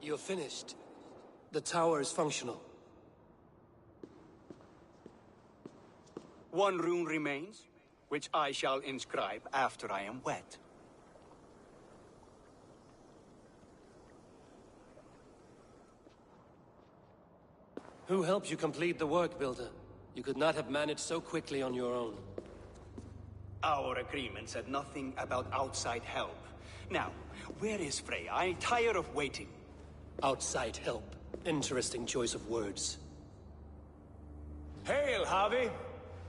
You're finished. The tower is functional. One rune remains, which I shall inscribe after I am wet. Who helped you complete the work, Builder? You could not have managed so quickly on your own. Our agreement said nothing about outside help. Now, where is Freya? I'm tired of waiting. Outside help. Interesting choice of words. Hail, Harvey!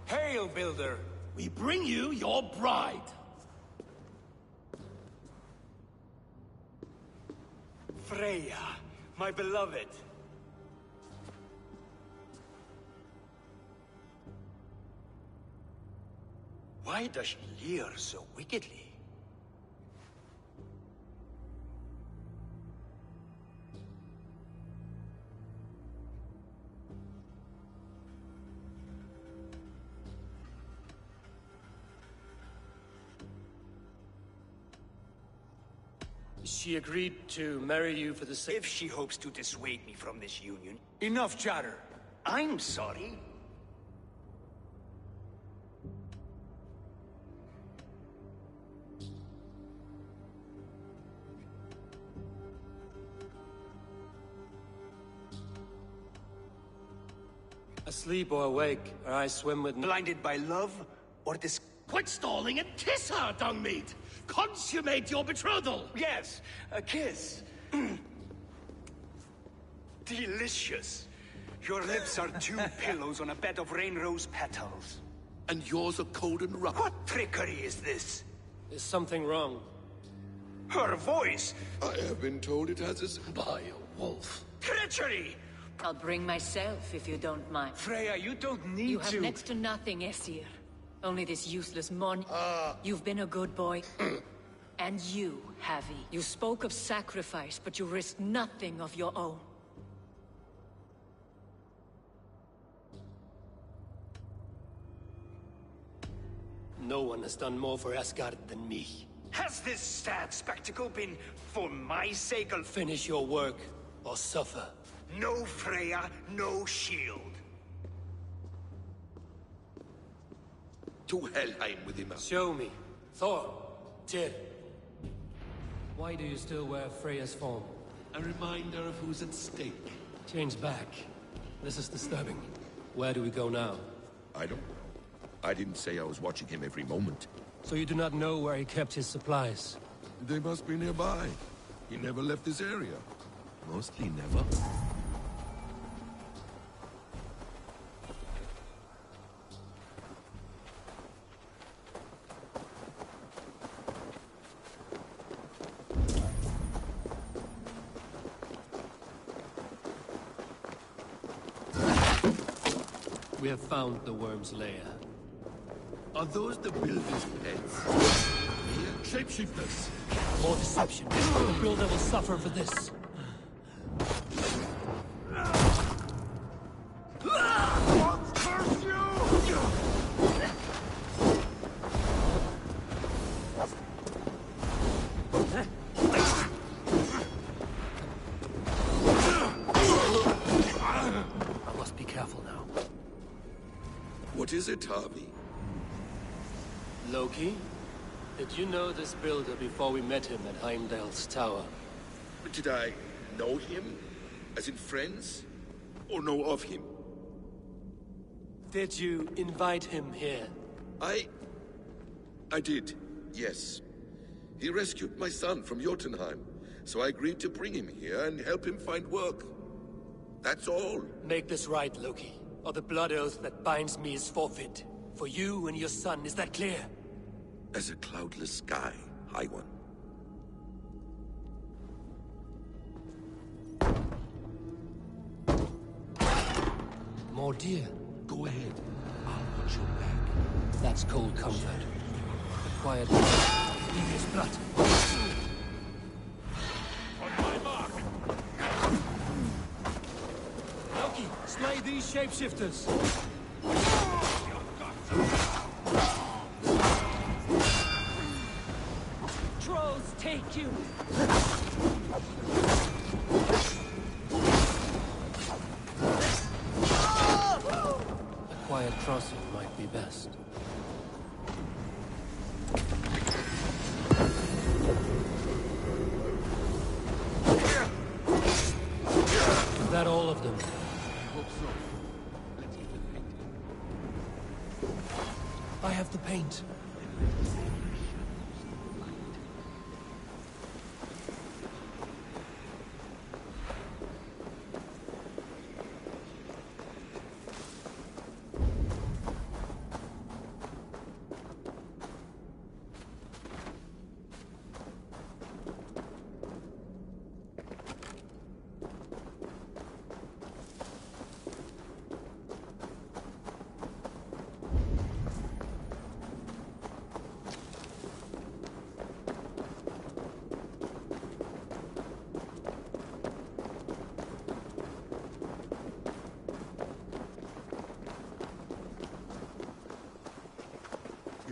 Hail, Builder! We bring you your bride! Freya, my beloved. Why does she leer so wickedly? She agreed to marry you for the sake... If she hopes to dissuade me from this union... Enough chatter. I'm sorry. Asleep or awake, her eyes swim with... Blinded by love or this... Quit stalling and kiss her, Dungmeat! Consummate your betrothal! Yes, a kiss. Delicious. Your lips are two pillows on a bed of rain rose petals. And yours are cold and rough. What trickery is this? Is something wrong? Her voice! I have been told it has a... By a wolf. Treachery! I'll bring myself, if you don't mind. Freya, you don't need You to... have next to nothing, Esir. Only this useless mon... You've been a good boy. And you, Havi. You spoke of sacrifice, but you risked nothing of your own. No one has done more for Asgard than me. Has this sad spectacle been for my sake or... Finish your work, or suffer. No Freya, no shield. To Helheim with him. Show me. Thor. Tyr. Why do you still wear Freya's form? A reminder of who's at stake. Change back. This is disturbing. Where do we go now? I don't know. I didn't say I was watching him every moment. So you do not know where he kept his supplies? They must be nearby. He never left this area. Mostly never. We have found the worm's lair. Are those the builder's pets? Shapeshifters! More deception. The builder will suffer for this. Curse you! I must be careful now. What is it, Harvey? Loki? Did you know this builder before we met him at Heimdall's tower? Did I know him? As in friends? Or know of him? Did you invite him here? I did, yes. He rescued my son from Jotunheim, so I agreed to bring him here and help him find work. That's all. Make this right, Loki, or the blood oath that binds me is forfeit. For you and your son, is that clear? As a cloudless sky, High One. More deer. Go ahead. I'll watch your back. That's cold comfort. A quiet devious blood. On my mark! Loki, slay these shapeshifters. crows take you! A quiet crossing might be best. Is that all of them? I hope so. Let's get the painting. I have the paint.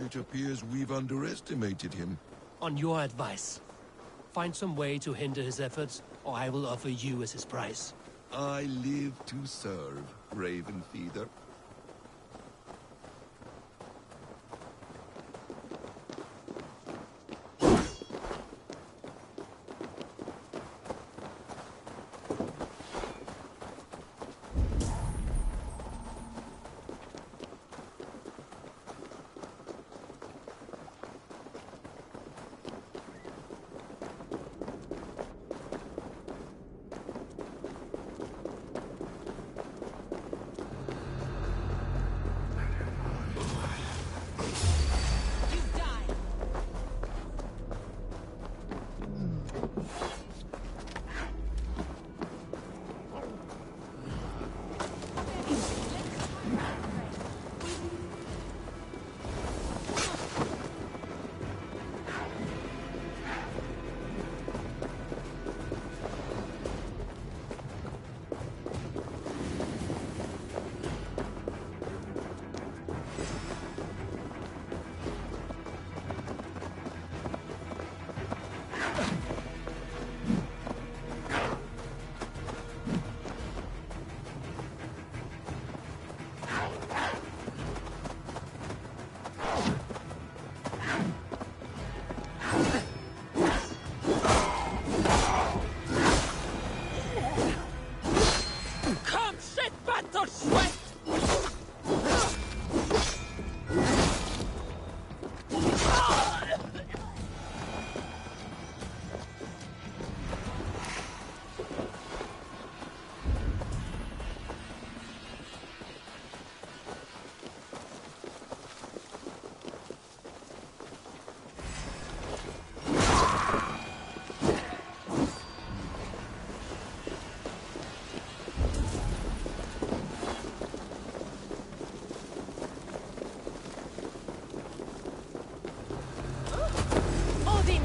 It appears we've underestimated him. On your advice, find some way to hinder his efforts, or I will offer you as his price. I live to serve, Raven Feeder.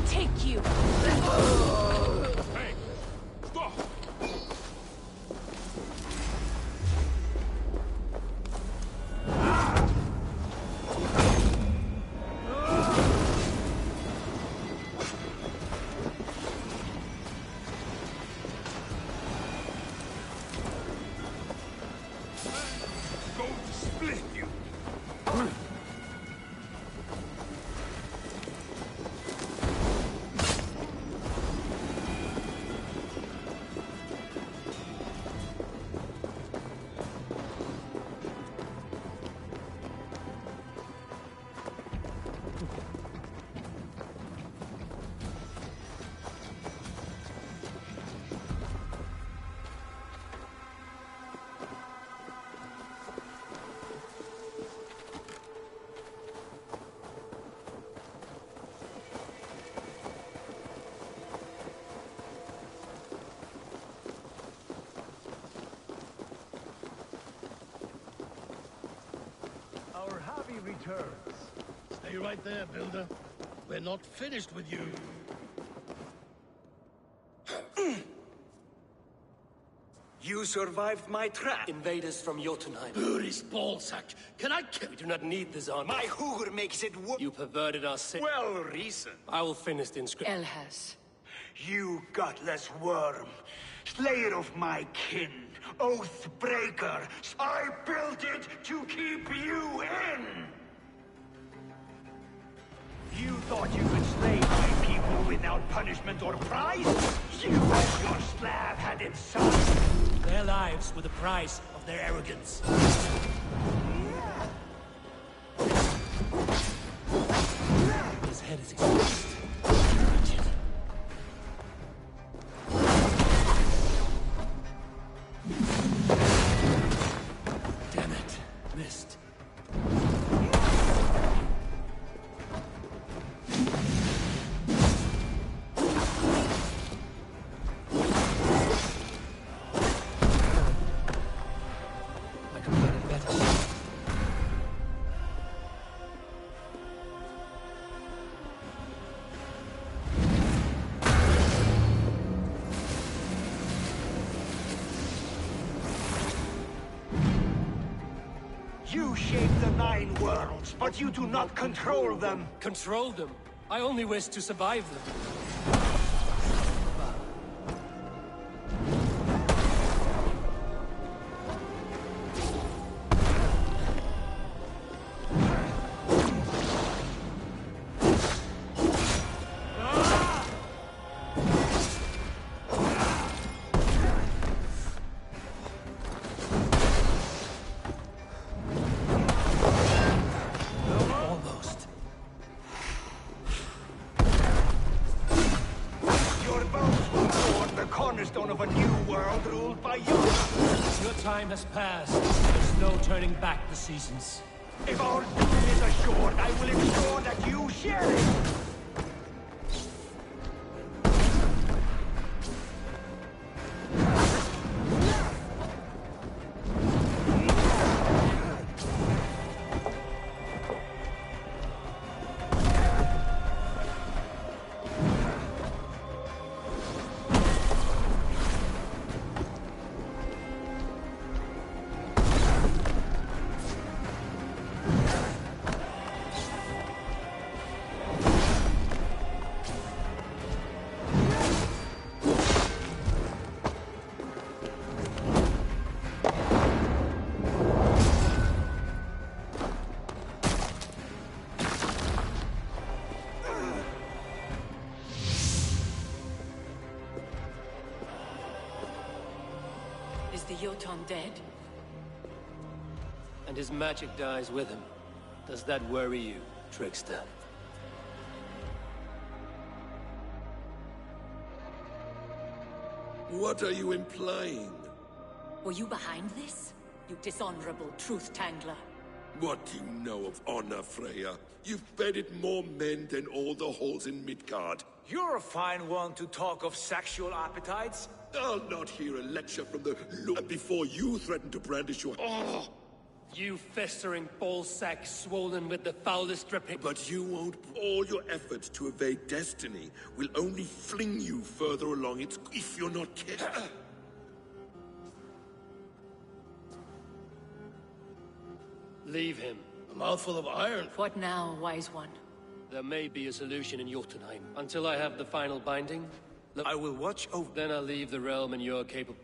Take you! Hey! Stop! Go to split you! Our hobby returns. Stay right there, Builder. We're not finished with you. You survived my trap. Invaders from Jotunheim. Who is ballsack? Can I kill? We do not need this army. My hooger makes it You perverted our city. well reasoned. I will finish the inscription. Elhas. You gutless worm, slayer of my kin, oath breaker. I built it to keep you in. You thought you could slay my people without punishment or prize? You and your slab-headed son. Their lives were the price of their arrogance. His head is exposed. Damn it. Missed. I could have done it better. You shape the 9 worlds, but you do not control them. Control them. I only wish to survive them. Almost. Your bones will form the cornerstone of a new world ruled by you. Your time has passed. There's no turning back the seasons. If our doom is assured, I will ensure that you share it. Is the Jotun dead? And his magic dies with him. Does that worry you, trickster? What are you implying? Were you behind this? You dishonorable truth-tangler. What do you know of honor, Freya? You've bedded more men than all the halls in Midgard. You're a fine one to talk of sexual appetites. I'll not hear a lecture from the Lord before you threaten to brandish your... Oh! You festering ballsack swollen with the foulest dripping. But you won't... All your efforts to evade destiny will only fling you further along its... if you're not careful. Leave him. A mouthful of iron. What now, wise one? There may be a solution in Jotunheim. Until I have the final binding, I will watch over... then I'll leave the realm and you're capable.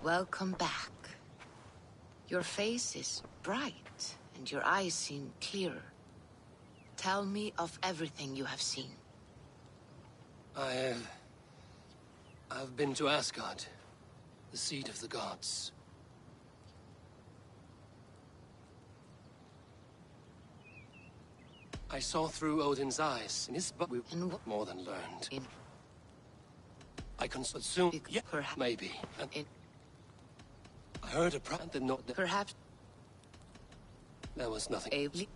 Welcome back. Your face is bright, and your eyes seem clearer. Tell me of everything you have seen. I've been to Asgard, the seat of the gods. I saw through Odin's eyes, and his but we more than learned. I can soon, yeah, perhaps, maybe. And I heard a that not perhaps there was nothing.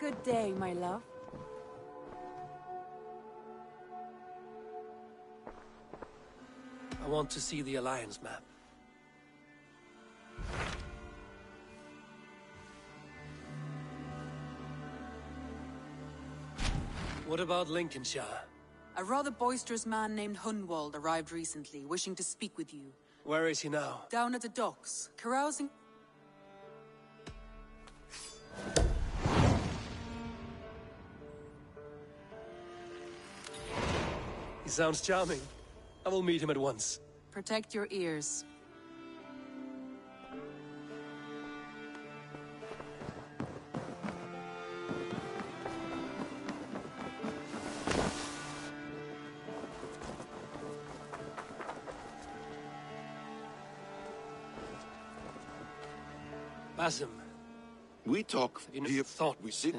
Good day, my love. I want to see the Alliance map. What about Lincolnshire? A rather boisterous man named Hunwald arrived recently, wishing to speak with you. Where is he now? Down at the docks, carousing. He sounds charming. I will meet him at once. Protect your ears. Basim, We talk. you He thought we sit.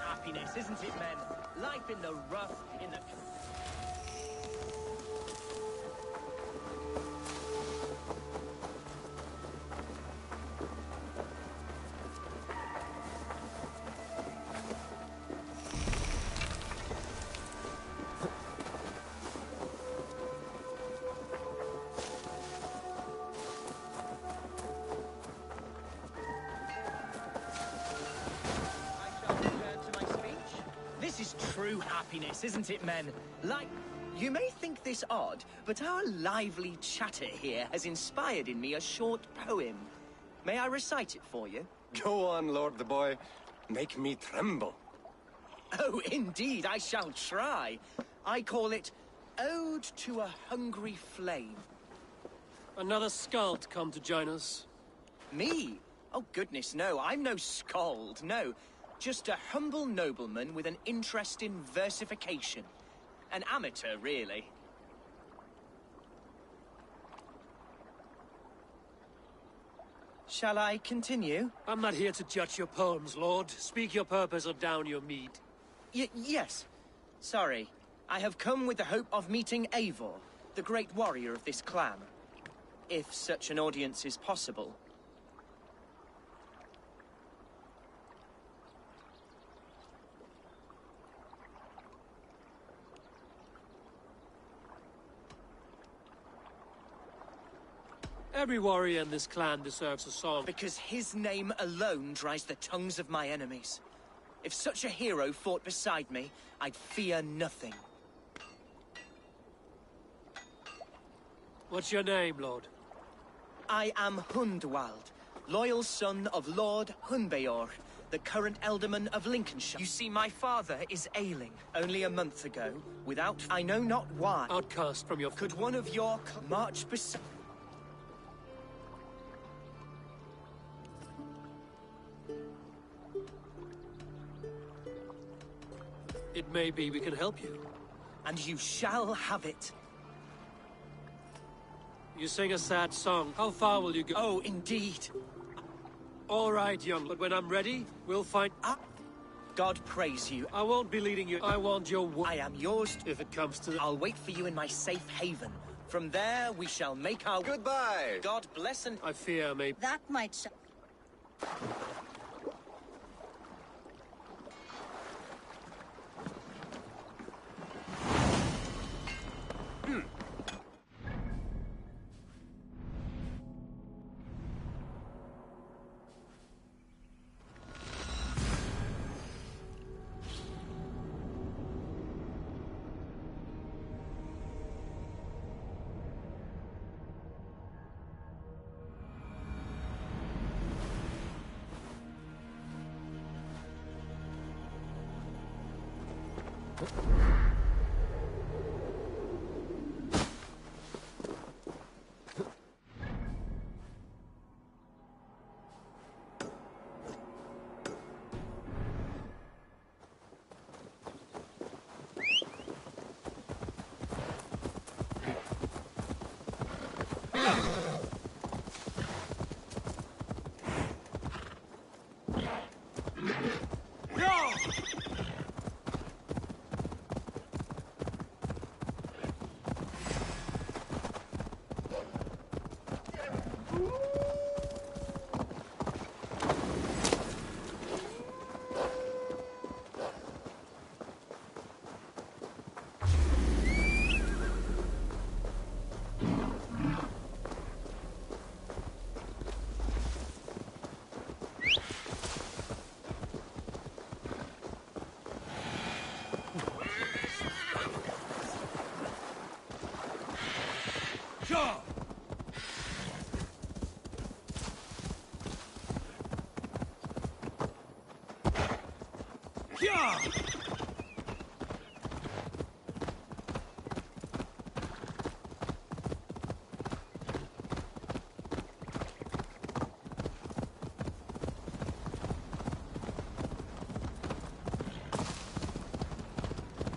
Happiness, isn't it, men? Life in the rough, in the... This is true happiness, isn't it, men? Like, you may think this odd, but our lively chatter here has inspired in me a short poem. May I recite it for you? Go on, Lord the Boy. Make me tremble. Oh, indeed, I shall try. I call it Ode to a Hungry Flame. Another skald come to join us. Me? Oh, goodness, no. I'm no skald, no. Just a humble nobleman with an interest in versification. An amateur, really. Shall I continue? I'm not here to judge your poems, Lord. Speak your purpose or down your meat. Yes. Sorry. I have come with the hope of meeting Eivor, the great warrior of this clan. If such an audience is possible. Every warrior in this clan deserves a song. Because his name alone dries the tongues of my enemies. If such a hero fought beside me, I'd fear nothing. What's your name, Lord? I am Hundwald, loyal son of Lord Hunbeor, the current Elderman of Lincolnshire. You see, my father is ailing. Only a month ago, without I know not why. Outcast from your... Could one of your march beside... It may be we can help you. And you shall have it. You sing a sad song. How far will you go? Oh, indeed. All right, young, but when I'm ready, we'll find... God praise you. I won't be leading you. I want your... I am yours. If it comes to... I'll wait for you in my safe haven. From there, we shall make our... Goodbye! God bless and... I fear I may... That might...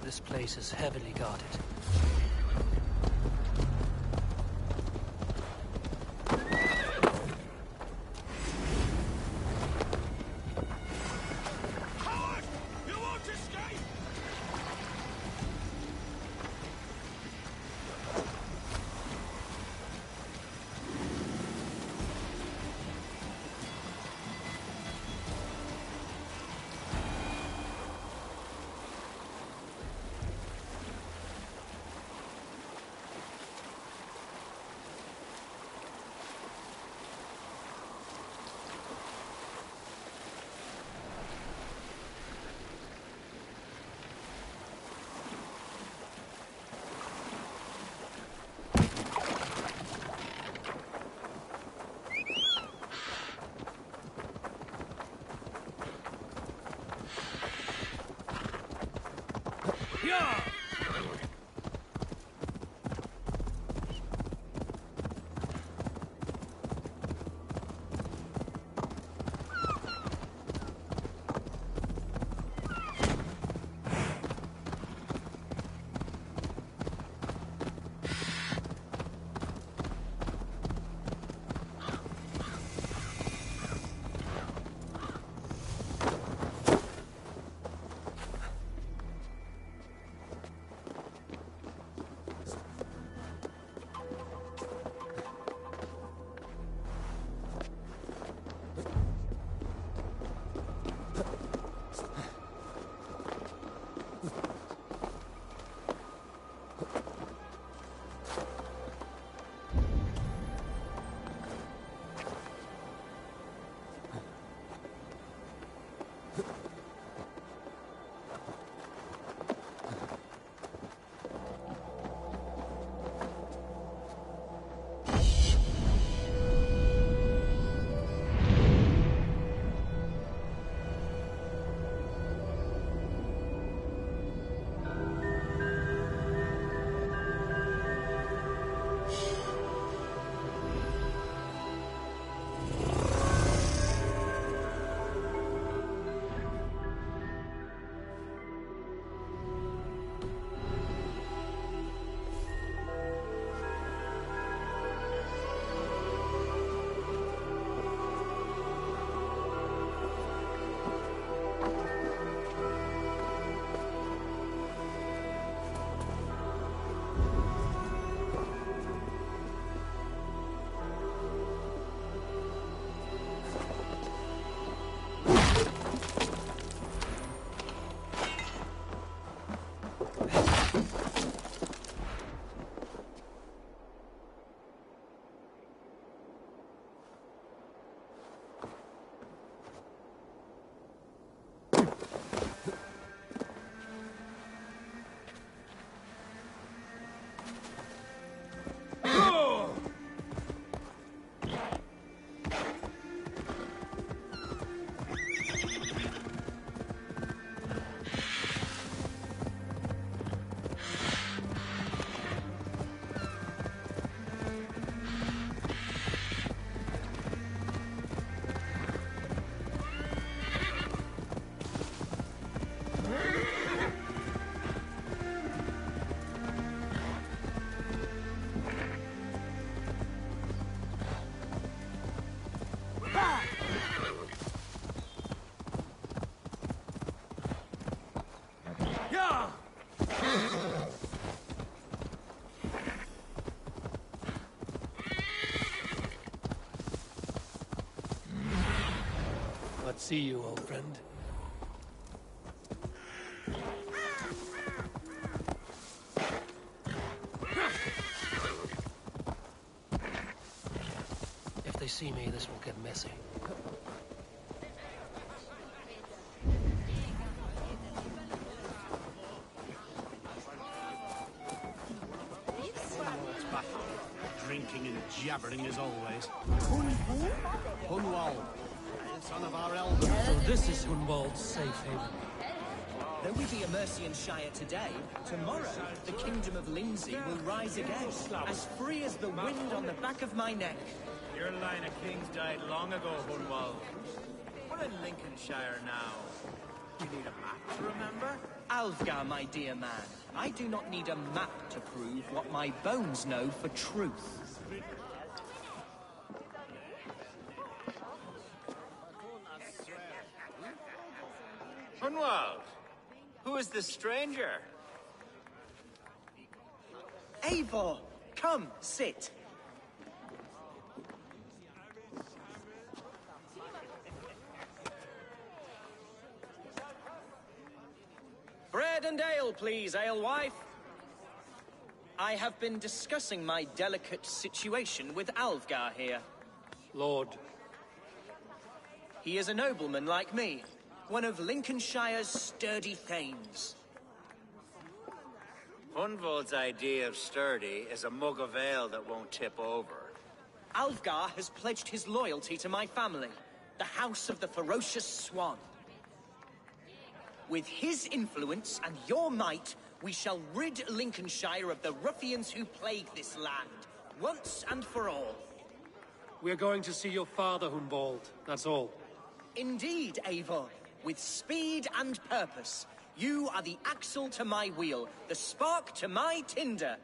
This place is heavily guarded. Yeah! Let's see you, old friend. If they see me, this will get messy. Drinking and jabbering as always. Hunwald, son of our elder. So this is Hunwald's safe haven. Though we be a Mercian Shire today, tomorrow the Kingdom of Lindsey will rise again, as free as the wind on the back of my neck. Your line of kings died long ago, Hunwald. We're in Lincolnshire now. You need a map to remember? Alfgar, my dear man, I do not need a map to prove what my bones know for truth. Hunwald, who is this stranger? Eivor, come, sit. Bread and ale, please, alewife. I have been discussing my delicate situation with Alfgar here. Lord. He is a nobleman like me, one of Lincolnshire's sturdy thanes. Hunwald's idea of sturdy is a mug of ale that won't tip over. Alfgar has pledged his loyalty to my family, the House of the Ferocious Swan. With his influence and your might, We shall rid Lincolnshire of the ruffians who plague this land, once and for all. We're going to see your father, Hunwald. That's all. Indeed, Eivor. With speed and purpose. You are the axle to my wheel, the spark to my tinder.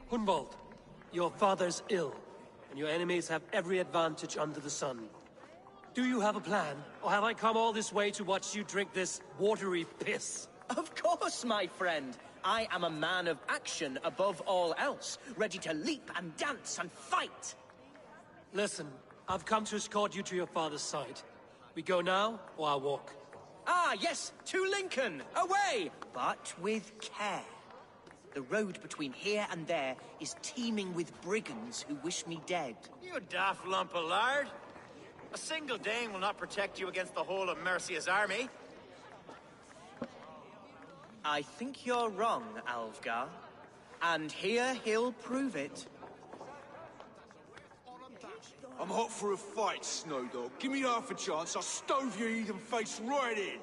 Hunwald, your father's ill, and your enemies have every advantage under the sun. Do you have a plan, or have I come all this way to watch you drink this watery piss? Of course, my friend. I am a man of action above all else, ready to leap and dance and fight. Listen, I've come to escort you to your father's side. We go now, or I'll walk. Ah, yes, to Lincoln! Away! But with care. The road between here and there is teeming with brigands who wish me dead. You daft lump of lard. A single Dane will not protect you against the whole of Mercia's army. I think you're wrong, Alvgar. And here he'll prove it. I'm hot for a fight, Snowdog. Give me half a chance, I'll stove your heathen face right in.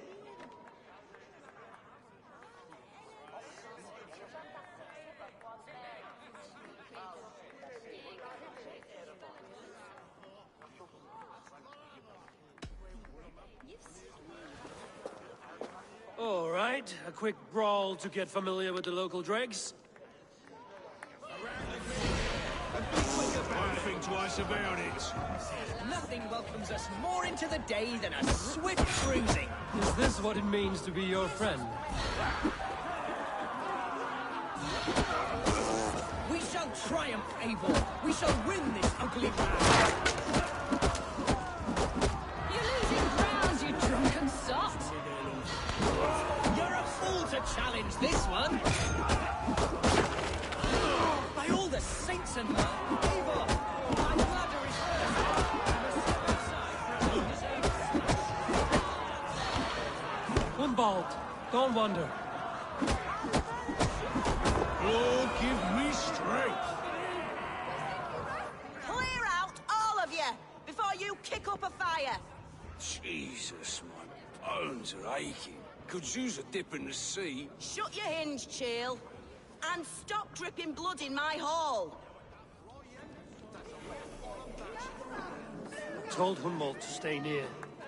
All right, a quick brawl to get familiar with the local dregs. Don't think twice about it. Nothing welcomes us more into the day than a swift cruising. Is this what it means to be your friend? We shall triumph, Eivor. We shall win this ugly battle. You're losing ground, you drunken sot! You're a fool to challenge this one. By all the saints and Eivor, my bladder is Hunwald, don't wander. Lord, give me strength. Clear out, all of you, before you kick up a fire. Jesus, my bones are aching. Could use a dip in the sea. Shut your hinge, Chill. And stop dripping blood in my hall. Told Hunwald to stay near.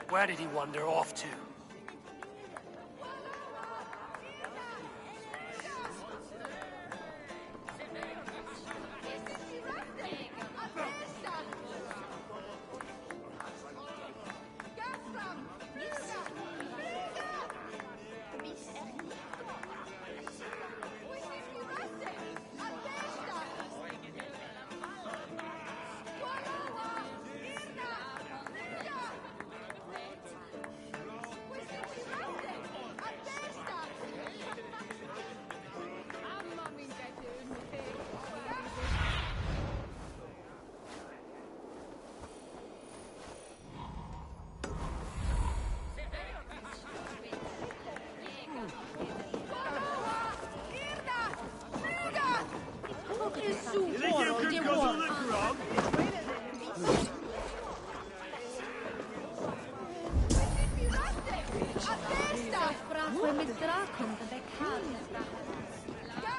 Where did he wander off to?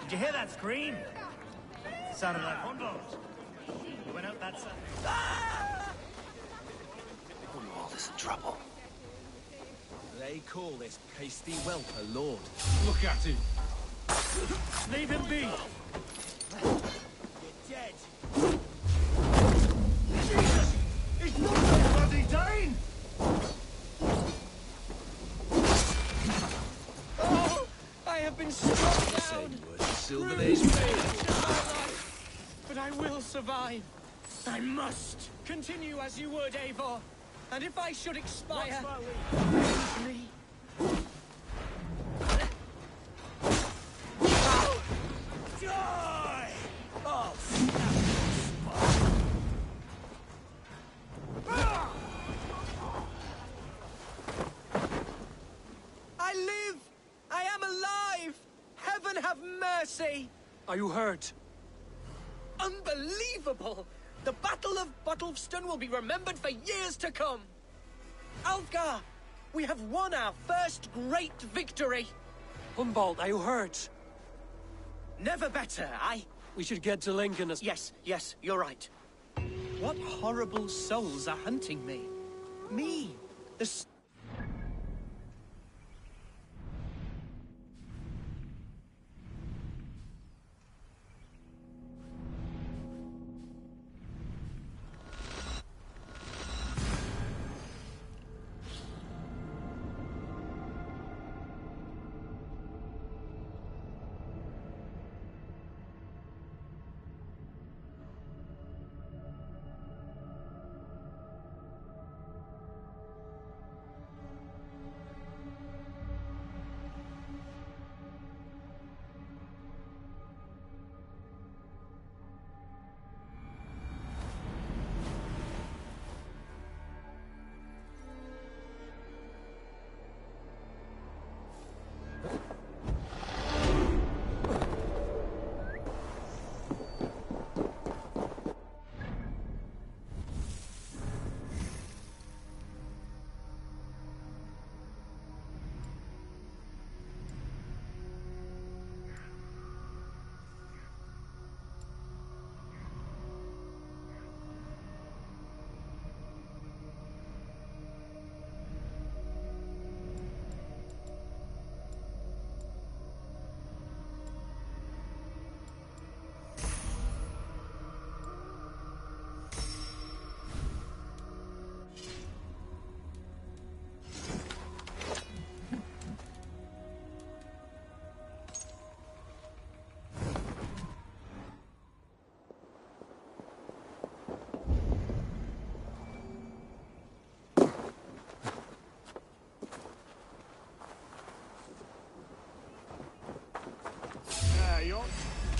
Did you hear that scream? Sounded like Hunwald. He went out that side. Hunwald is in trouble. They call this pasty whelp a lord. Look at him. Leave him be! You're dead. Jesus! It's not a bloody Dane! Oh, I have been struck down. But I will survive. I must. Continue as you would, Eivor. And if I should expire, leave me. Die! Oh, I live! I am alive! Heaven have mercy! Are you hurt? Unbelievable! The Battle of Bottlefston will be remembered for years to come. Alfgar, we have won our first great victory. Humbald, are you hurt? Never better, We should get to Lincoln as... Yes, you're right. What horrible souls are hunting me? Me, the...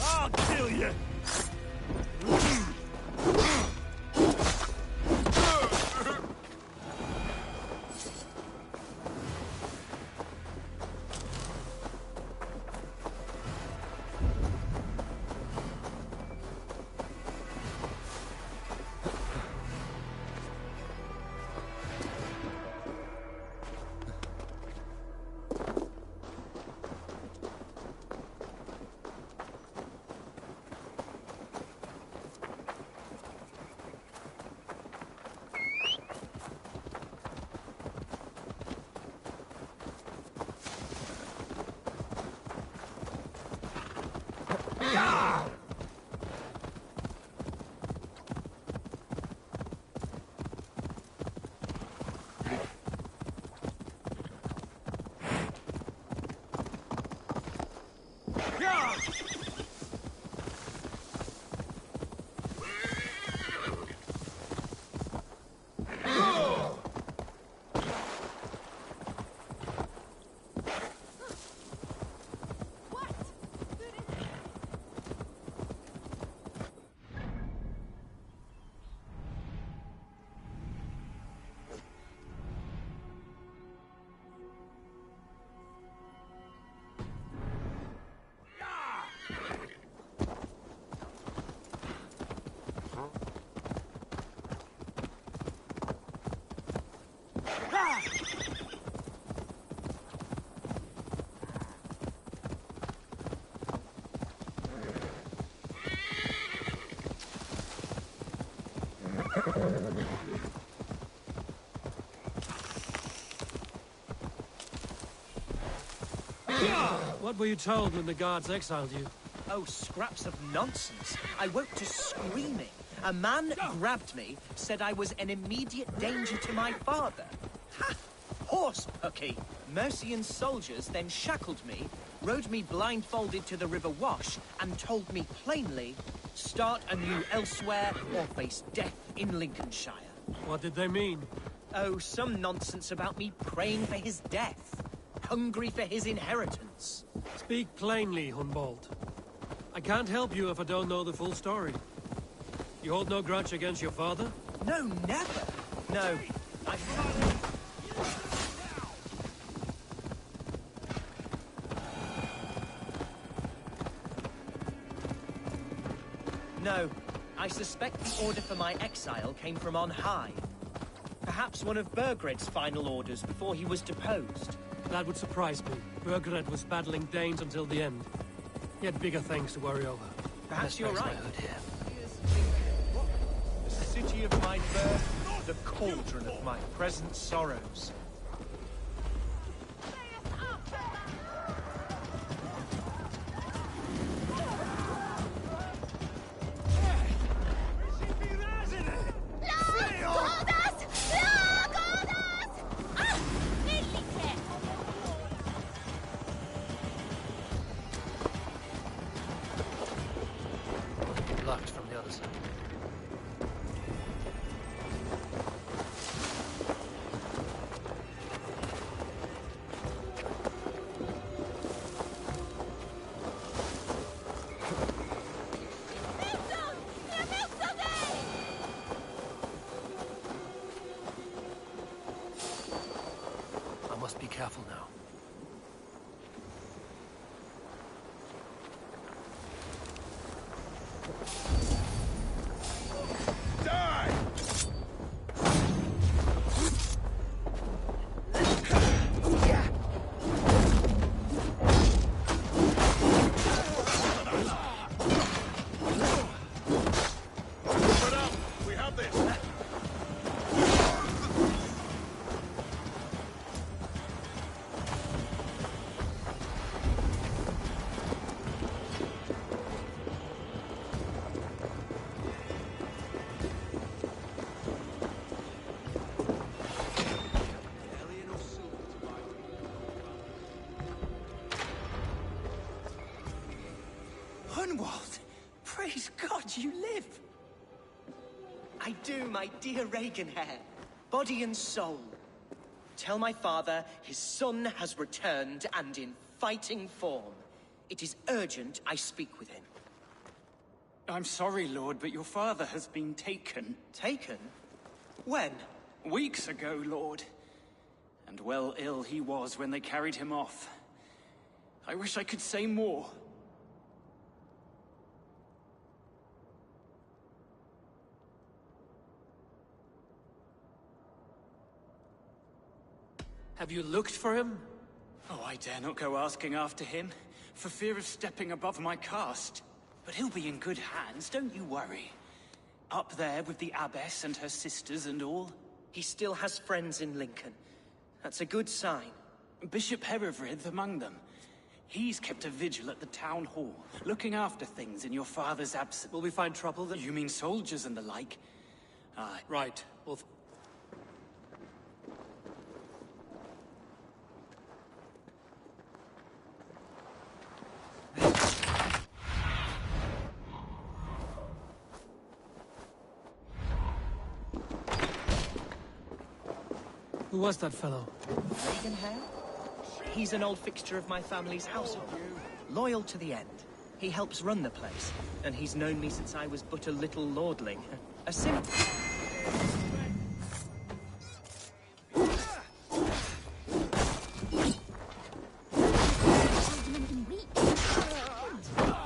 I'll kill you! What were you told when the guards exiled you? Oh, scraps of nonsense. I woke to screaming. A man grabbed me, said I was an immediate danger to my father. Ha! Horse pucky. Mercian soldiers then shackled me, rode me blindfolded to the River Wash, and told me plainly, start anew elsewhere or face death in Lincolnshire. What did they mean? Oh, some nonsense about me praying for his death. Hungry for his inheritance. Speak plainly, Humbald. I can't help you if I don't know the full story. You hold no grudge against your father? No, never. No, No, I suspect the order for my exile came from on high. Perhaps one of Burgred's final orders before he was deposed. That would surprise me. Burgred was battling Danes until the end. He had bigger things to worry over. Perhaps you're right. The city of my birth, the cauldron of my present sorrows. Locked from the other side. I must be careful now. Hunwald! Praise God you live! I do, my dear Regenhair. Body and soul. Tell my father his son has returned and in fighting form. It is urgent I speak with him. I'm sorry, Lord, but your father has been taken. Taken? When? Weeks ago, Lord. And well ill he was when they carried him off. I wish I could say more. Have you looked for him? Oh, I dare not go asking after him, for fear of stepping above my caste. But he'll be in good hands, don't you worry. Up there with the abbess and her sisters and all. He still has friends in Lincoln. That's a good sign. Bishop Herefrith among them. He's kept a vigil at the town hall, looking after things in your father's absence. Will we find trouble then? You mean soldiers and the like? Aye. Right. Well, who was that fellow? Regenhair? He's an old fixture of my family's household. Loyal to the end. He helps run the place, and he's known me since I was but a little lordling. A simple...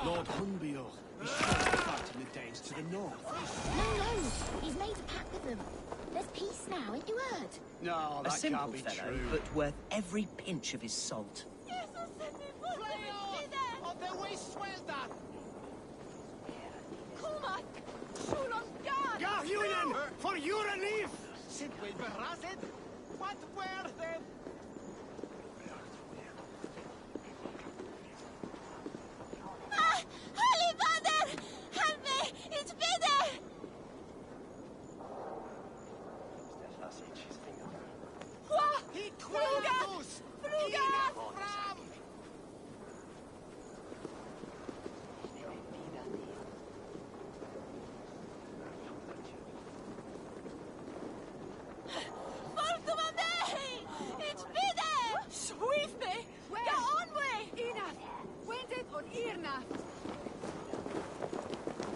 Lord Hunbeor is fighting the Danes to the north. No, he's made a pact with them. There's peace now, ain't you heard? No, A that simple can't be fellow, true. but worth every pinch of his salt. Garhuinen, for your relief! Sid will berazed. What were them? Holy Father! Help me! It's bitter! Frugas! Frugas! It's bitter! Sweep me! Get on way! Enough! Wendet on Irna!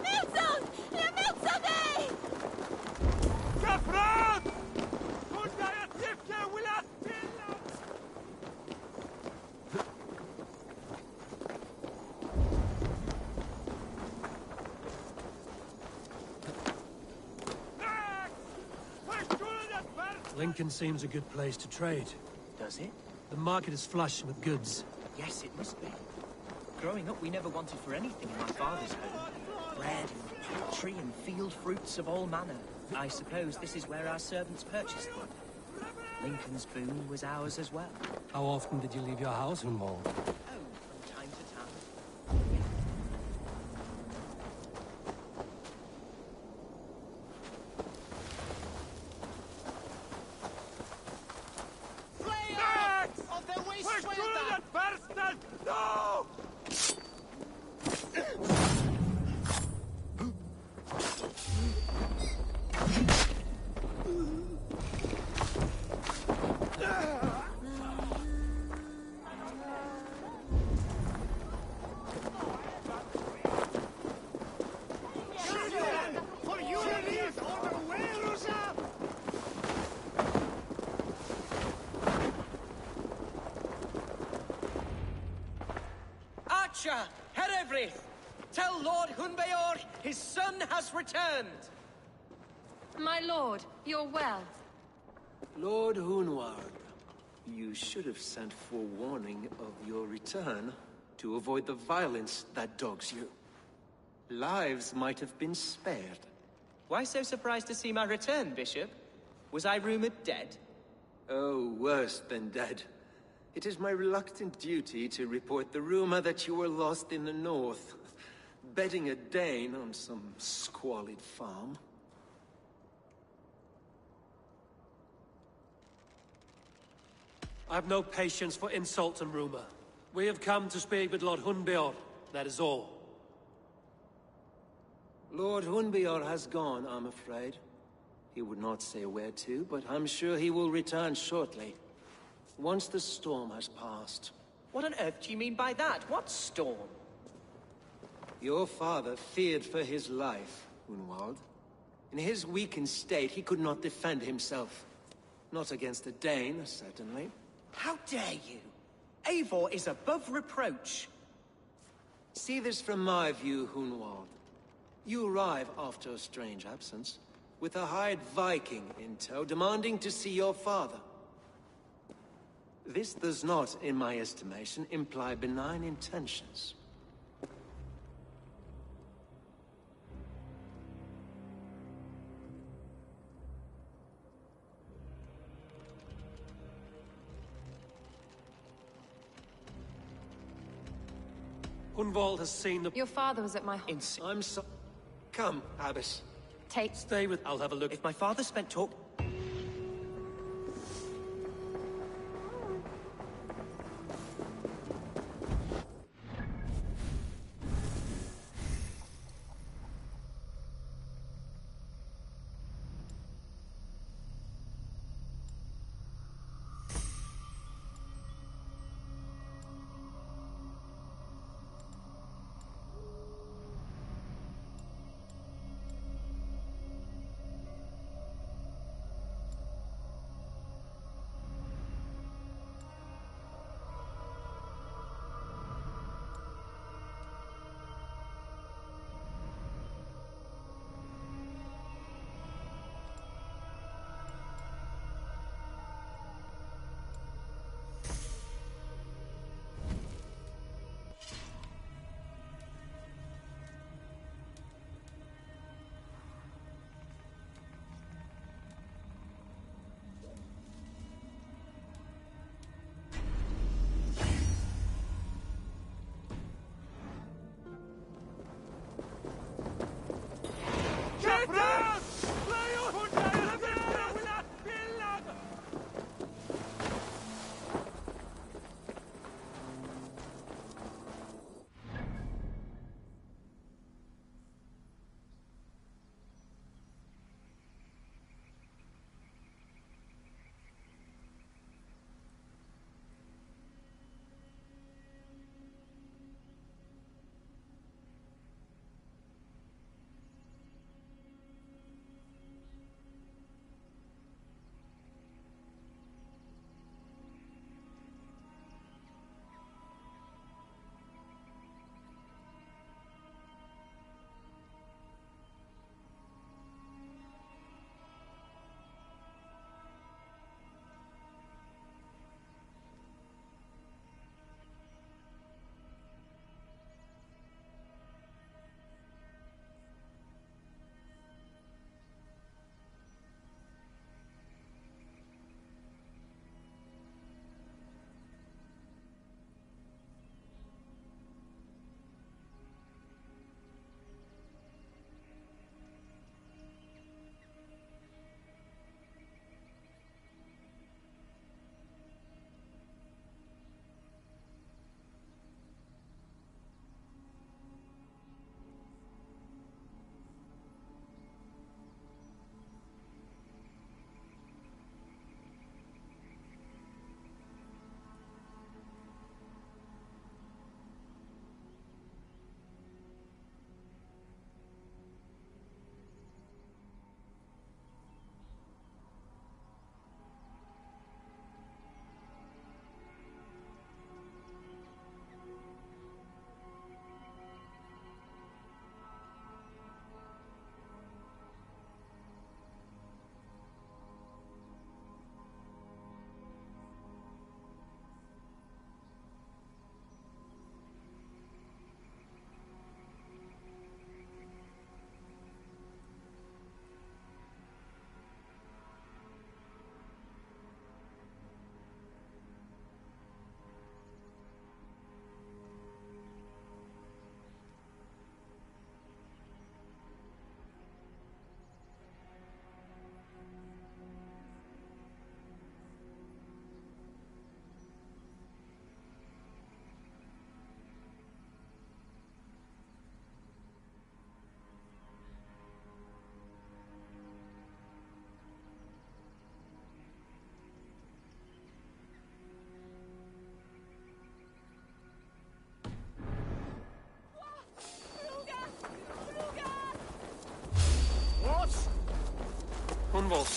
Milton! Le Milton! Gefrad! Kunda jag tycker vill att till! Lincoln seems a good place to trade. Does it? The market is flush with goods. Yes, it must be. Growing up, we never wanted for anything in my father's home. Bread and poultry and field fruits of all manner. I suppose this is where our servants purchased them. Lincoln's boon was ours as well. How often did you leave your house, Hunwald? Oh, from time to time. No! Archer, Herevri, tell Lord Hunbeor his son has returned. My lord, you're well. Lord Hunwald, you should have sent forewarning of your return to avoid the violence that dogs you. Lives might have been spared. Why so surprised to see my return, Bishop? Was I rumored dead? Oh, worse than dead. It is my reluctant duty to report the rumor that you were lost in the north, bedding a Dane on some squalid farm. I have no patience for insult and rumor. We have come to speak with Lord Hunbeor, that is all. Lord Hunbeor has gone, I'm afraid. He would not say where to, but I'm sure he will return shortly. Once the storm has passed. What on earth do you mean by that? What storm? Your father feared for his life, Hunwald. In his weakened state, he could not defend himself. Not against a Dane, certainly. How dare you? Eivor is above reproach. See this from my view, Hunwald. You arrive after a strange absence, with a hired Viking in tow, demanding to see your father. This does not, in my estimation, imply benign intentions. Hunwald has seen the... Your father was at my home. I'm so... Come, Abbess. Stay with... I'll have a look. If my father spent talk...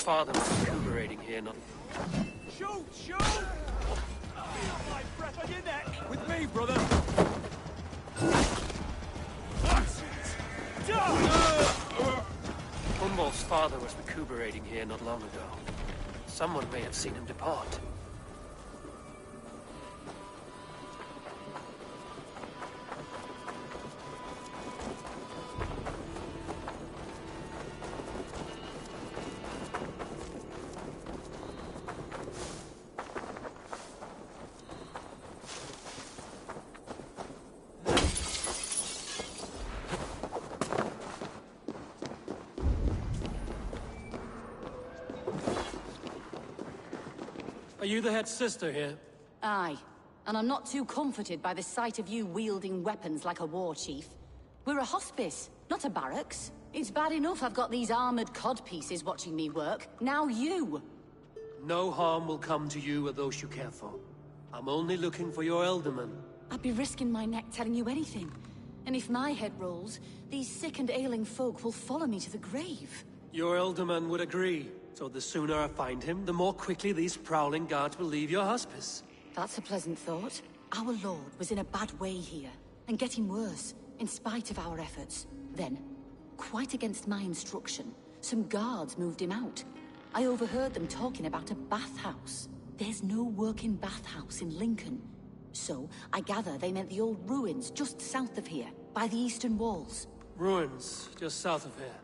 father was recuperating here not... Shoot! Shoot! My breath on your neck! With me, brother! Hunwald's father was recuperating here not long ago. Someone may have seen him depart. Are you the head sister here? Aye. And I'm not too comforted by the sight of you wielding weapons like a war chief. We're a hospice, not a barracks. It's bad enough I've got these armored codpieces watching me work. Now you! No harm will come to you or those you care for. I'm only looking for your Elderman. I'd be risking my neck telling you anything. And if my head rolls, these sick and ailing folk will follow me to the grave. Your Elderman would agree. So the sooner I find him, the more quickly these prowling guards will leave your hospice. That's a pleasant thought. Our lord was in a bad way here, and getting worse, in spite of our efforts. Then, quite against my instruction, some guards moved him out. I overheard them talking about a bathhouse. There's no working bathhouse in Lincoln. So, I gather they meant the old ruins just south of here, by the eastern walls. Ruins, just south of here.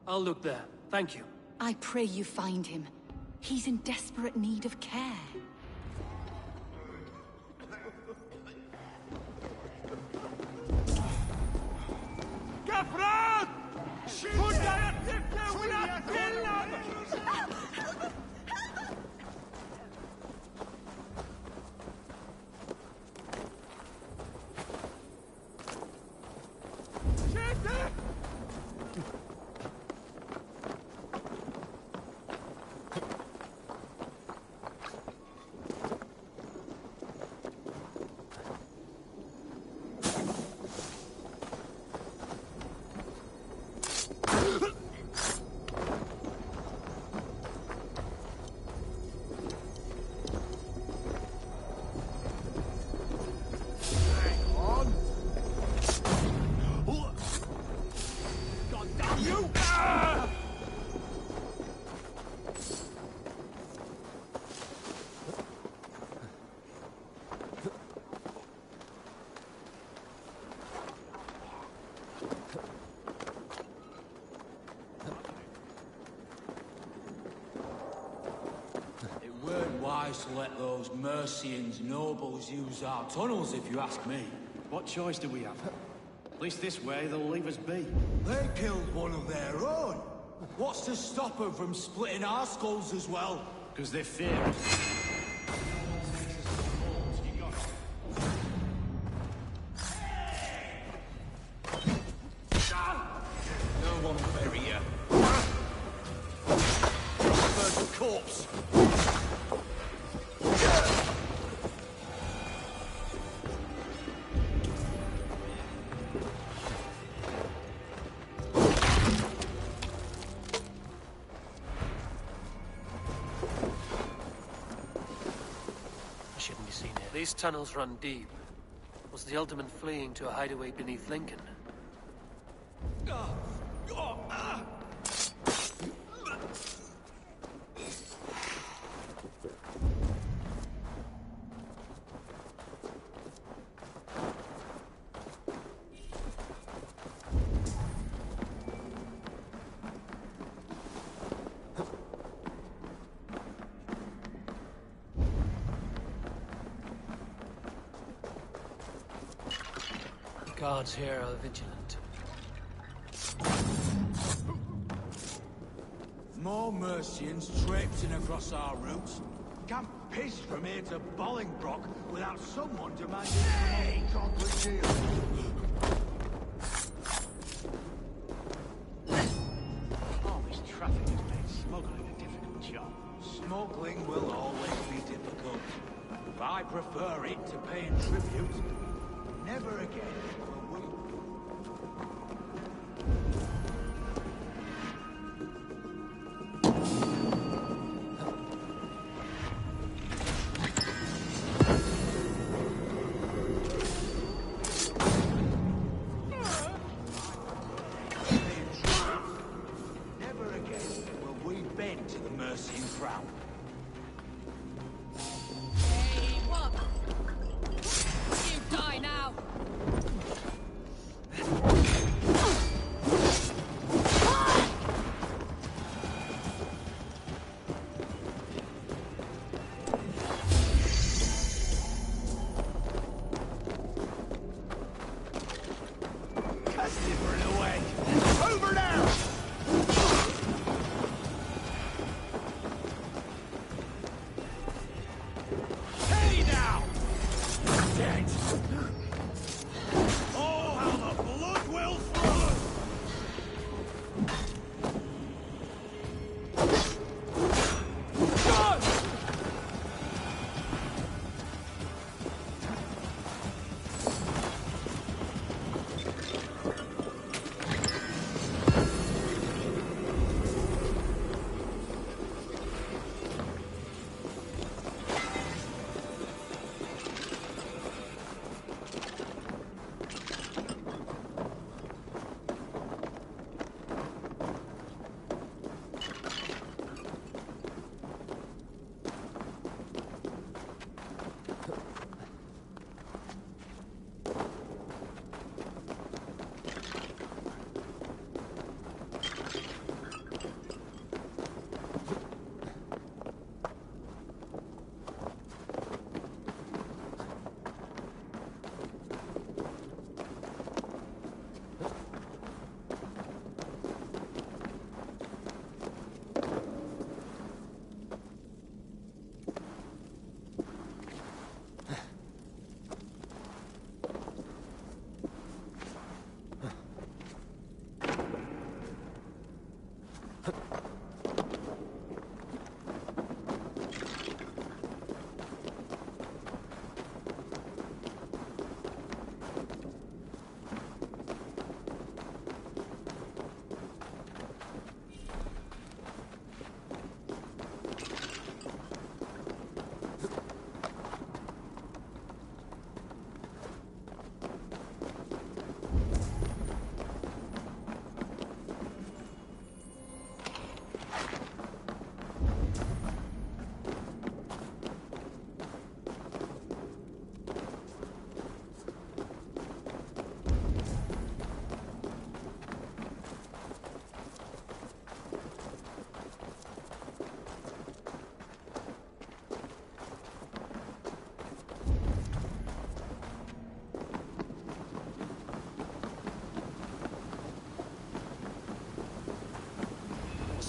I'll look there. Thank you. I pray you find him. He's in desperate need of care. Gefragt! Put that at without killing! To let those Mercians nobles use our tunnels, if you ask me. What choice do we have? At least this way, they'll leave us be. They killed one of their own. What's to stop them from splitting our skulls as well? Because they fear us. No one bury you. Burn the corpse. These tunnels run deep. Was the Alderman fleeing to a hideaway beneath Lincoln? Guards here are vigilant. More Mercians traipsing across our routes. Can't piss from here to Bolingbroke without someone demanding some chocolate deal. All this traffic has made smuggling a difficult job. Smuggling will always be difficult. But I prefer it to paying tribute. Never again will we...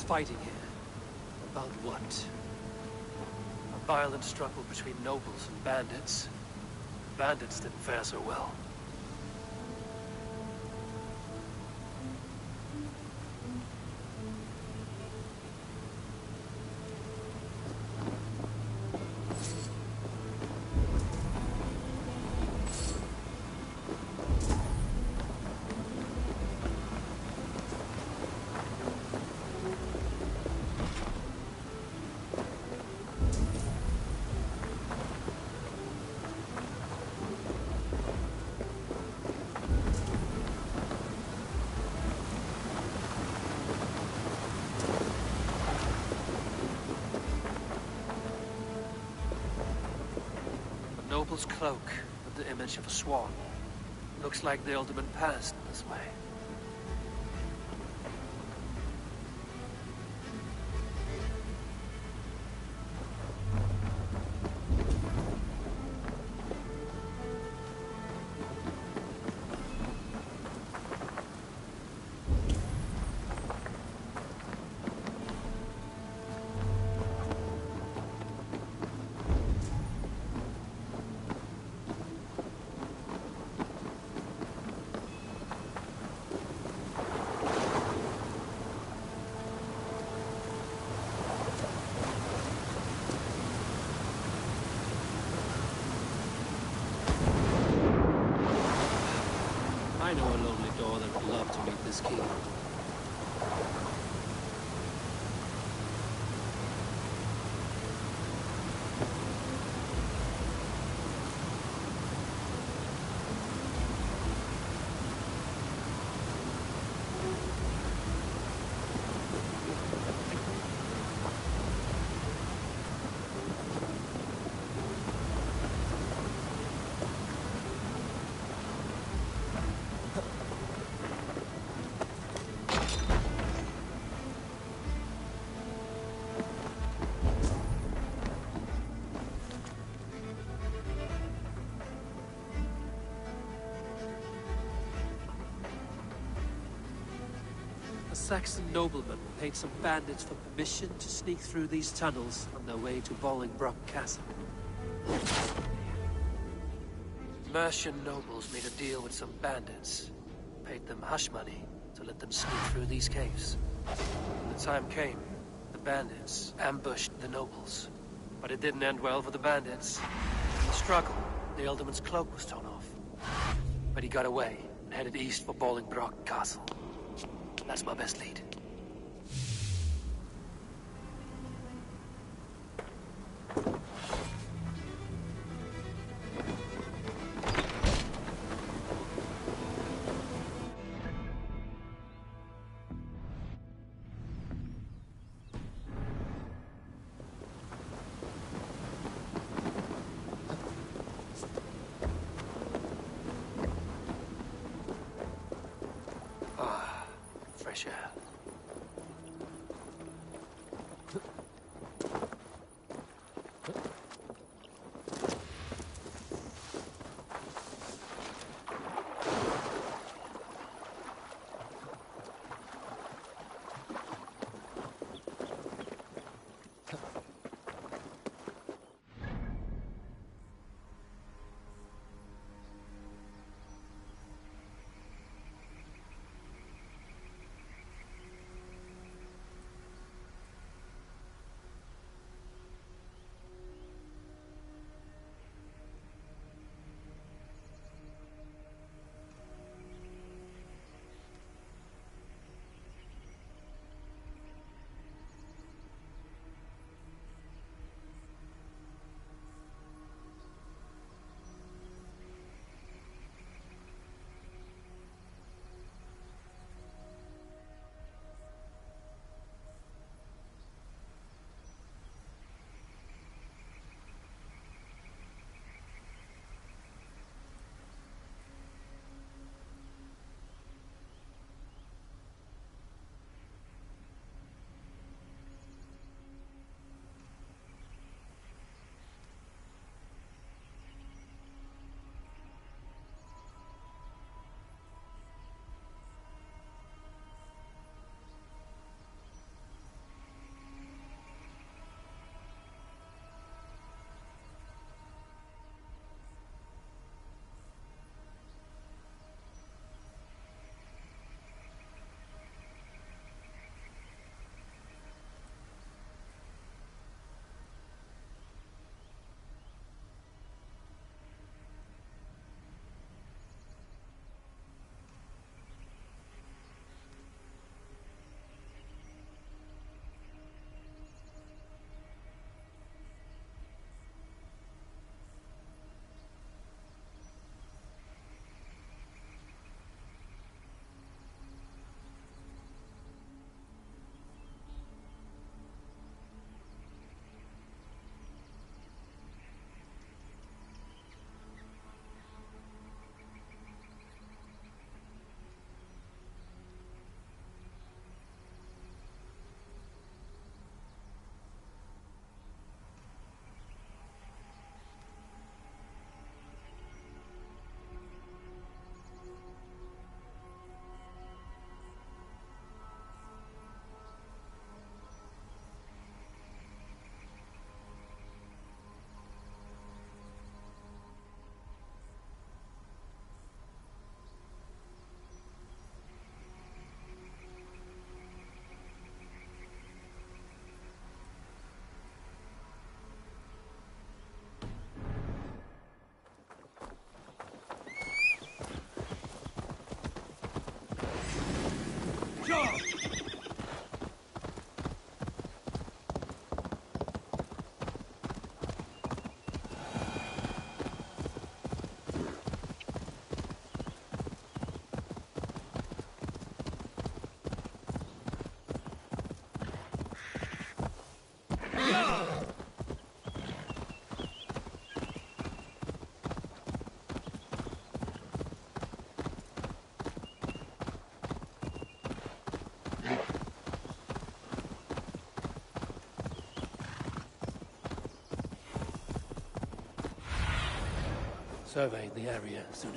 fighting here. About what? A violent struggle between nobles and bandits. Bandits didn't fare so well. Noble's cloak with the image of a swan. Looks like the Alderman passed this way. I know a lonely door that would love to meet this king. A Saxon nobleman paid some bandits for permission to sneak through these tunnels on their way to Bolingbroke Castle. Mercian nobles made a deal with some bandits, paid them hush money to let them sneak through these caves. When the time came, the bandits ambushed the nobles. But it didn't end well for the bandits. In the struggle, the Alderman's cloak was torn off. But he got away and headed east for Bolingbroke Castle. That's my best lead. Fresh air. survey the area soon.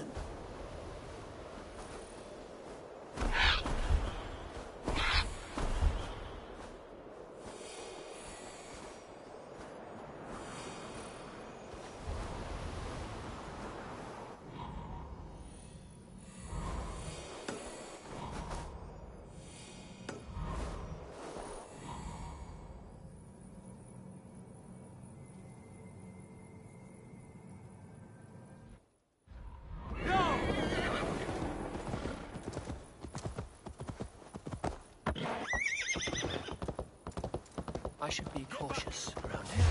I should be cautious around here.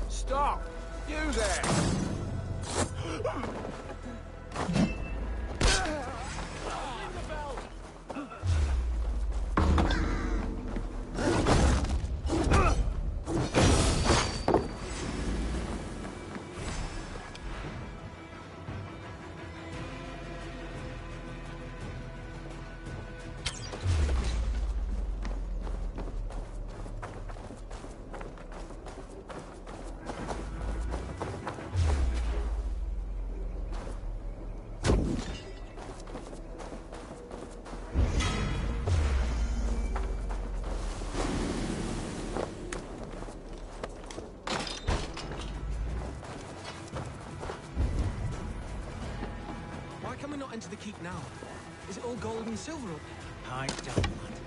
Stop! You there! Into the keep now. Is it all gold and silver up here? I don't, lad.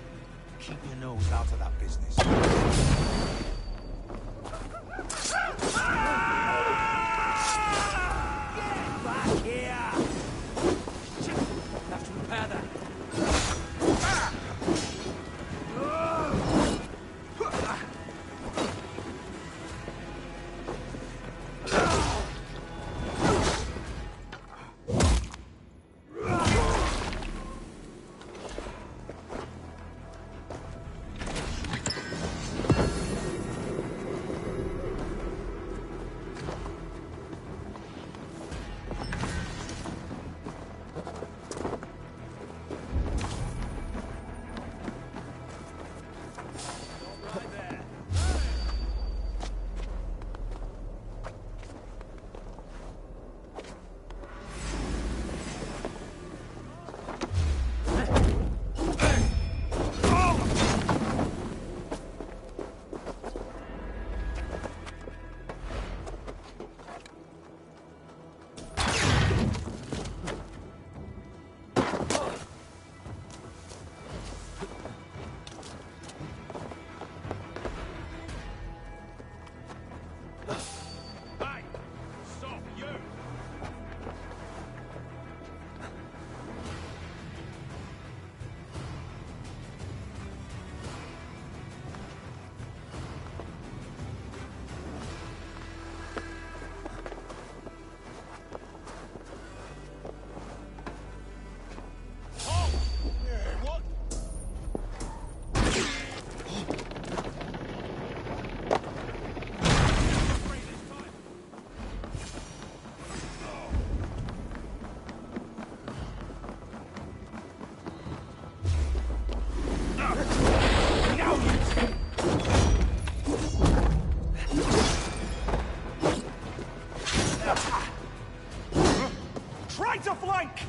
Keep your nose out of that business. Get back here! Have to repair that. flank!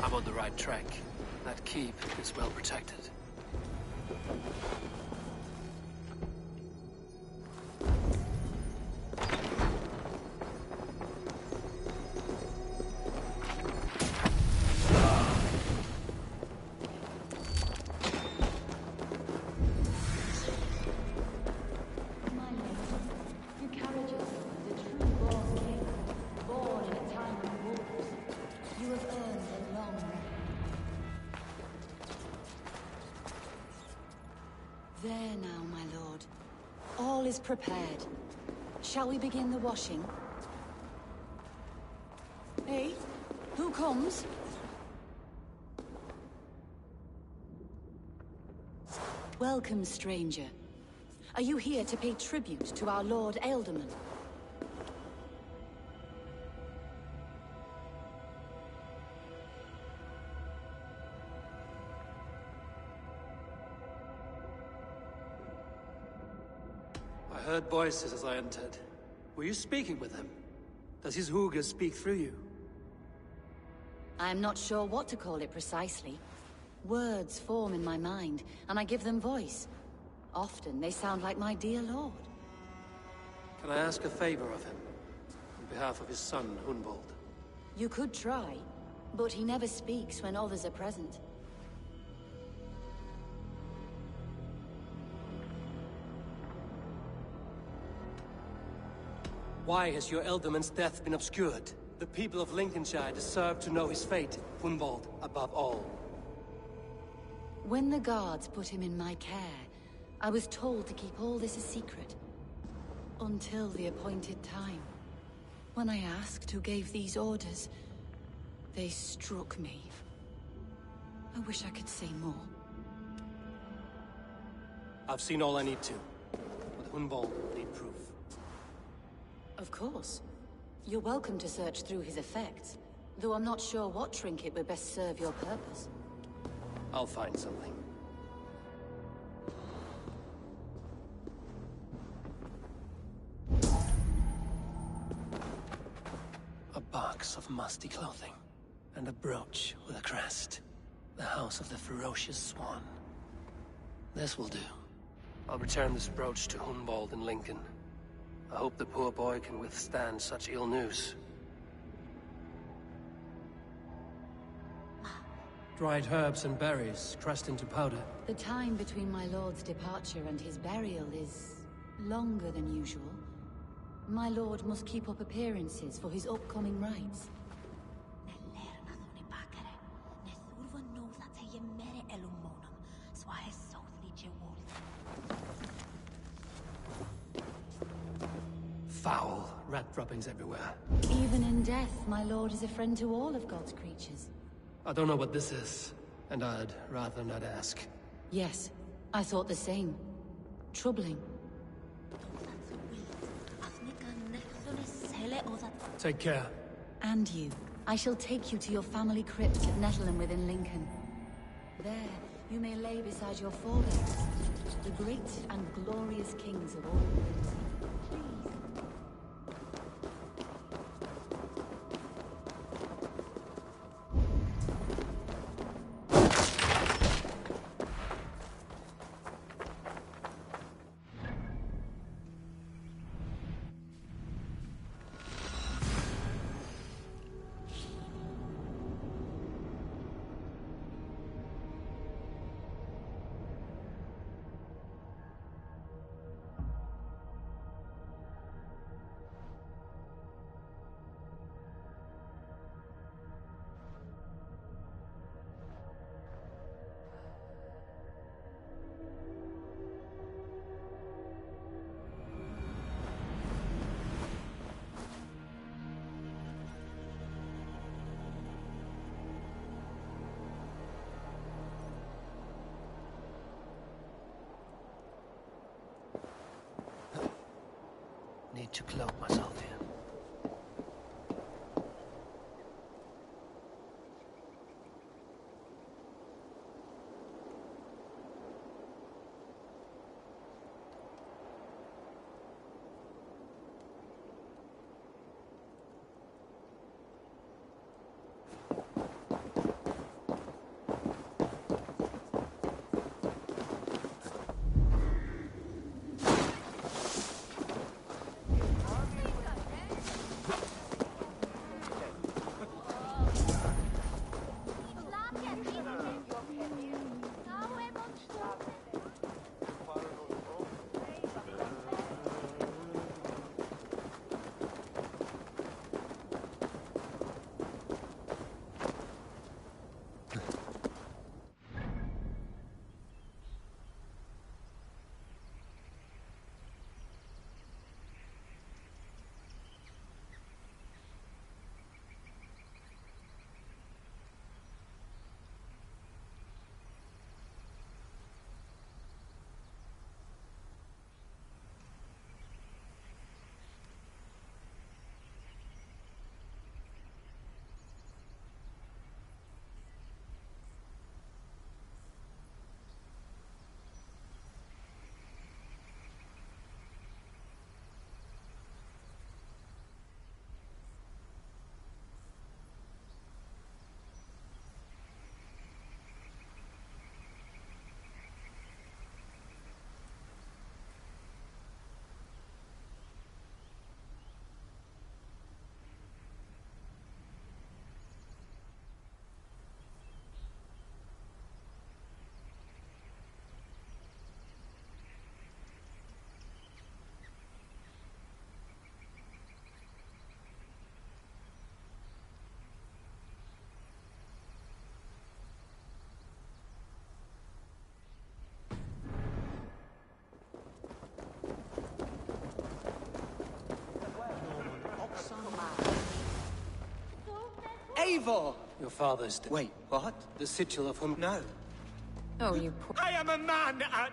I'm on the right track. That keep is well protected. There now, my lord. All is prepared. Shall we begin the washing? Hey, who comes? Welcome, stranger. Are you here to pay tribute to our Lord Ealdorman? I heard voices as I entered. Were you speaking with him? Does his hooga speak through you? I am not sure what to call it precisely. Words form in my mind, and I give them voice. Often they sound like my dear lord. Can I ask a favor of him? On behalf of his son, Hunwald? You could try, but he never speaks when others are present. Why has your Ealdorman's death been obscured? The people of Lincolnshire deserve to know his fate, Hunwald above all. When the guards put him in my care, I was told to keep all this a secret. Until the appointed time. When I asked who gave these orders, they struck me. I wish I could say more. I've seen all I need to, but Hunwald will need proof. Of course. You're welcome to search through his effects, though I'm not sure what trinket would best serve your purpose. I'll find something. A box of musty clothing, and a brooch with a crest. The House of the Ferocious Swan. This will do. I'll return this brooch to Hunwald in Lincoln. I hope the poor boy can withstand such ill news. Dried herbs and berries pressed into powder. The time between my lord's departure and his burial is longer than usual. My lord must keep up appearances for his upcoming rites. Foul rat droppings everywhere. Even in death, my lord is a friend to all of God's creatures. I don't know what this is, and I'd rather not ask. Yes, I thought the same. Troubling. Take care. And you. I shall take you to your family crypt at Nettleton within Lincoln. There, you may lay beside your forebears, the great and glorious kings of all. to cloak myself here. Eivor! Your father's dead. Wait, what? The sigil of whom? No. Oh, you poor... I am a man at...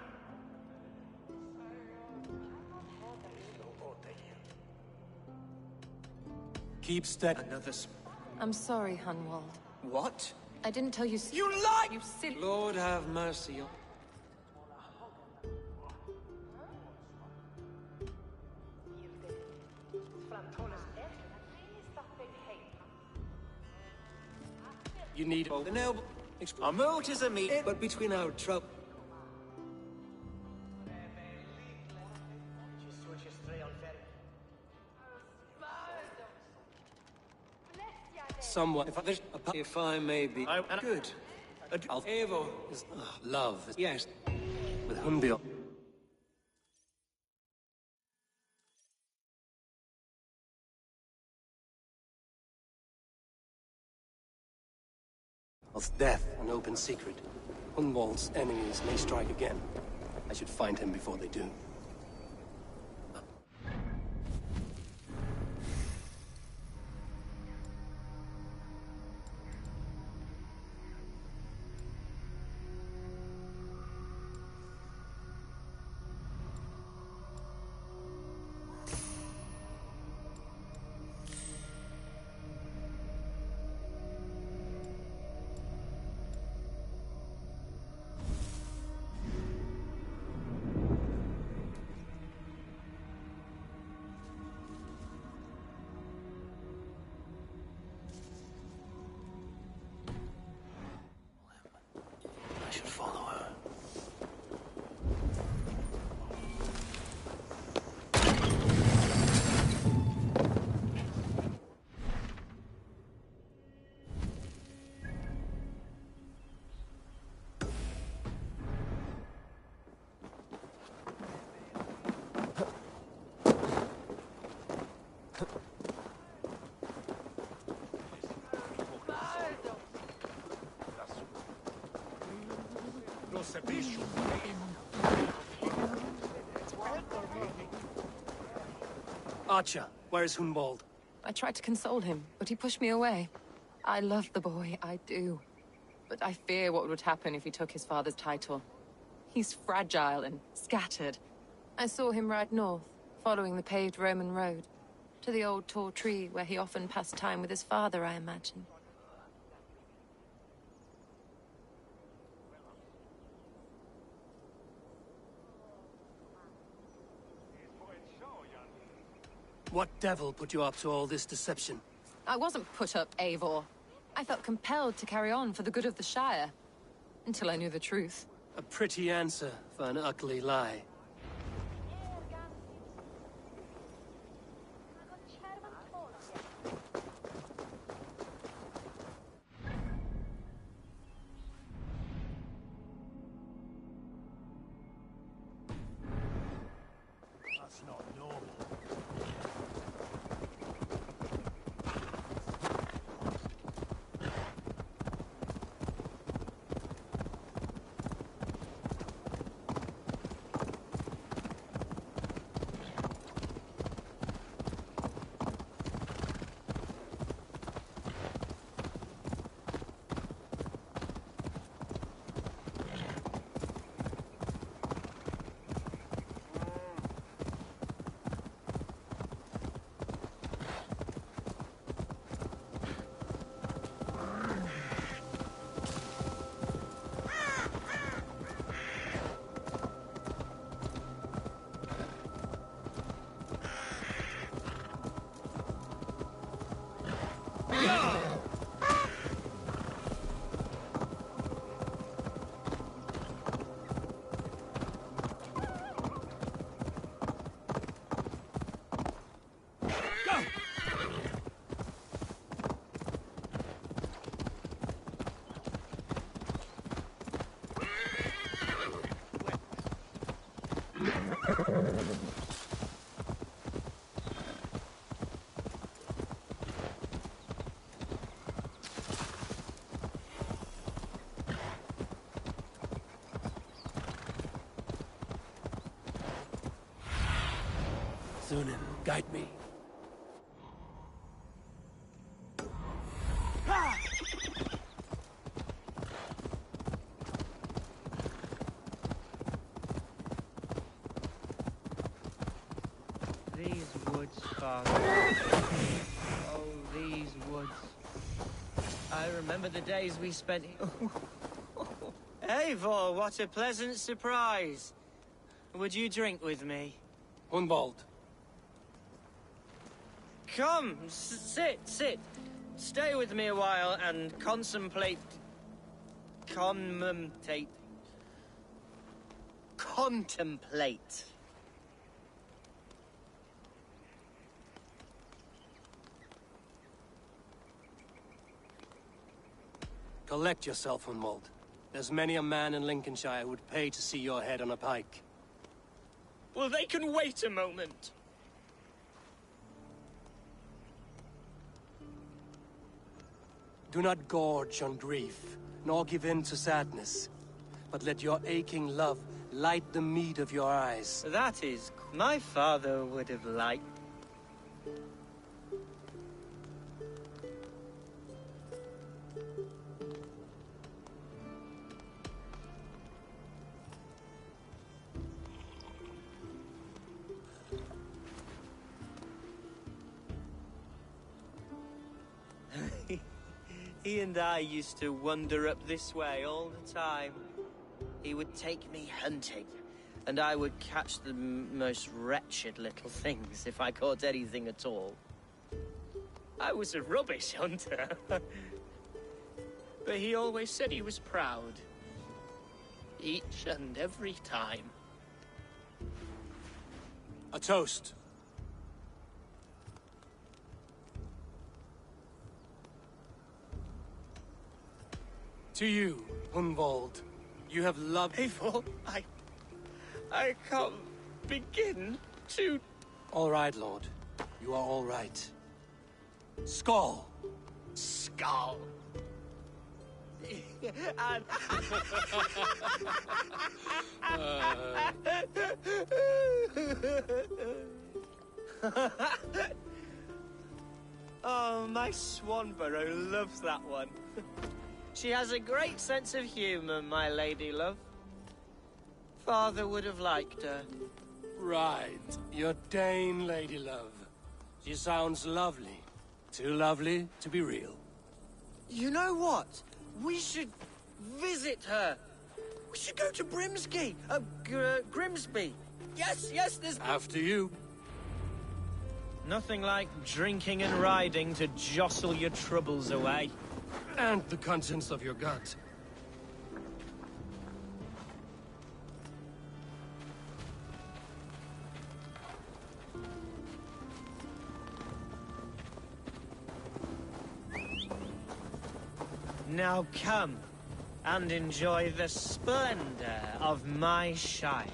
Keep steady. Another... I'm sorry, Hunwald. What? I didn't tell you... You lied! You silly... Lord have mercy. You need both an elbow. A moot is a meat. But between our trouble. Somewhat. If I may be good. Eivor is love. Yes. With Hunbiel. Of death, an open secret. Hunwald's enemies may strike again. I should find him before they do. I should follow her. Archer, where is Hunwald? I tried to console him, but he pushed me away. I love the boy, I do. But I fear what would happen if he took his father's title. He's fragile and scattered. I saw him ride north, Following the paved Roman road. To the old tall tree where he often passed time with his father, I imagine. What devil put you up to all this deception? I wasn't put up, Eivor. I felt compelled to carry on for the good of the Shire. Until I knew the truth. A pretty answer for an ugly lie. That's not normal. Zunin, guide me. These woods, Father. Oh, these woods. I remember the days we spent... Eivor, what a pleasant surprise. Would you drink with me? Hunwald. Come, sit. Stay with me a while and contemplate... Contemplate. Collect yourself, Hunwald. There's many a man in Lincolnshire who would pay to see your head on a pike. Well, they can wait a moment. Do not gorge on grief, nor give in to sadness, but let your aching love light the mead of your eyes. That is, my father would have liked. He and I used to wander up this way all the time. He would take me hunting, and I would catch the most wretched little things if I caught anything at all. I was a rubbish hunter. But he always said he was proud. Each and every time. A toast. To you, Hunwald. You have loved... Eivor, I can't begin to... All right, Lord. You are all right. Skull! Skull! And... Oh, my Swanborough loves that one. She has a great sense of humor, my lady love. Father would have liked her. Right. Your Dane lady love. She sounds lovely. Too lovely to be real. You know what? We should visit her. We should go to Grimsby. Yes, there's... After you. Nothing like drinking and riding to jostle your troubles away. And the contents of your gut. Now come and enjoy the splendor of my shire.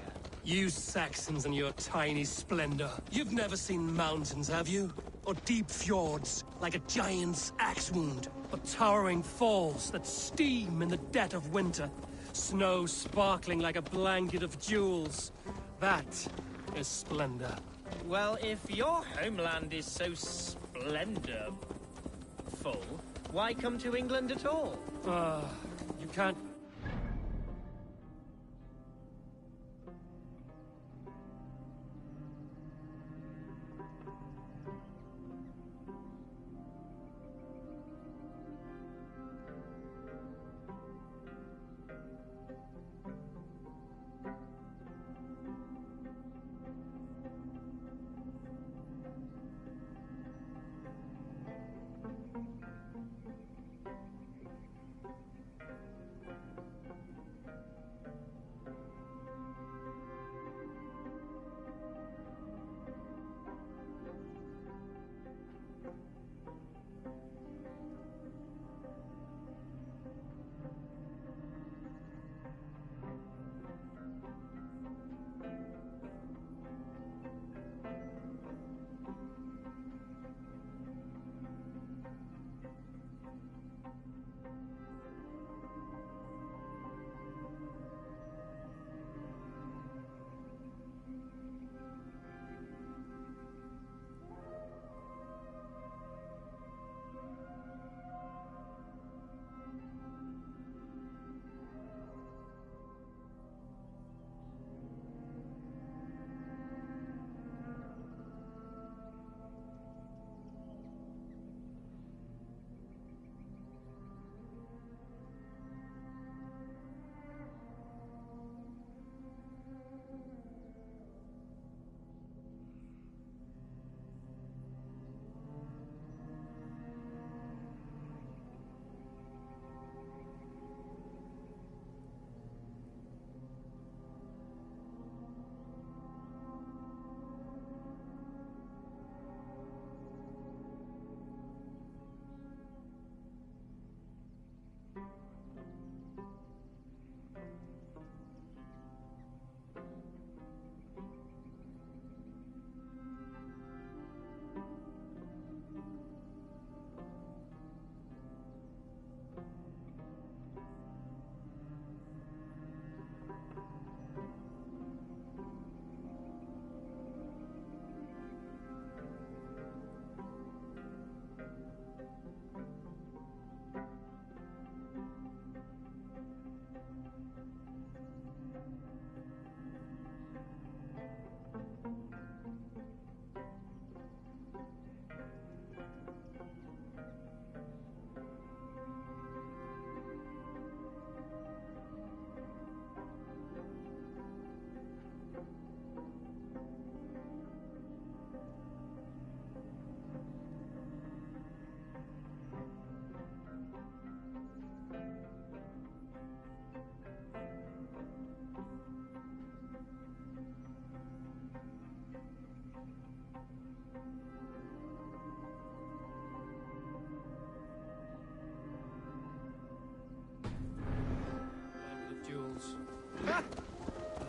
You Saxons and your tiny splendor. You've never seen mountains, have you? Or deep fjords, like a giant's axe wound. Or towering falls that steam in the dead of winter. Snow sparkling like a blanket of jewels. That is splendor. Well, if your homeland is so splendorful, why come to England at all? You can't...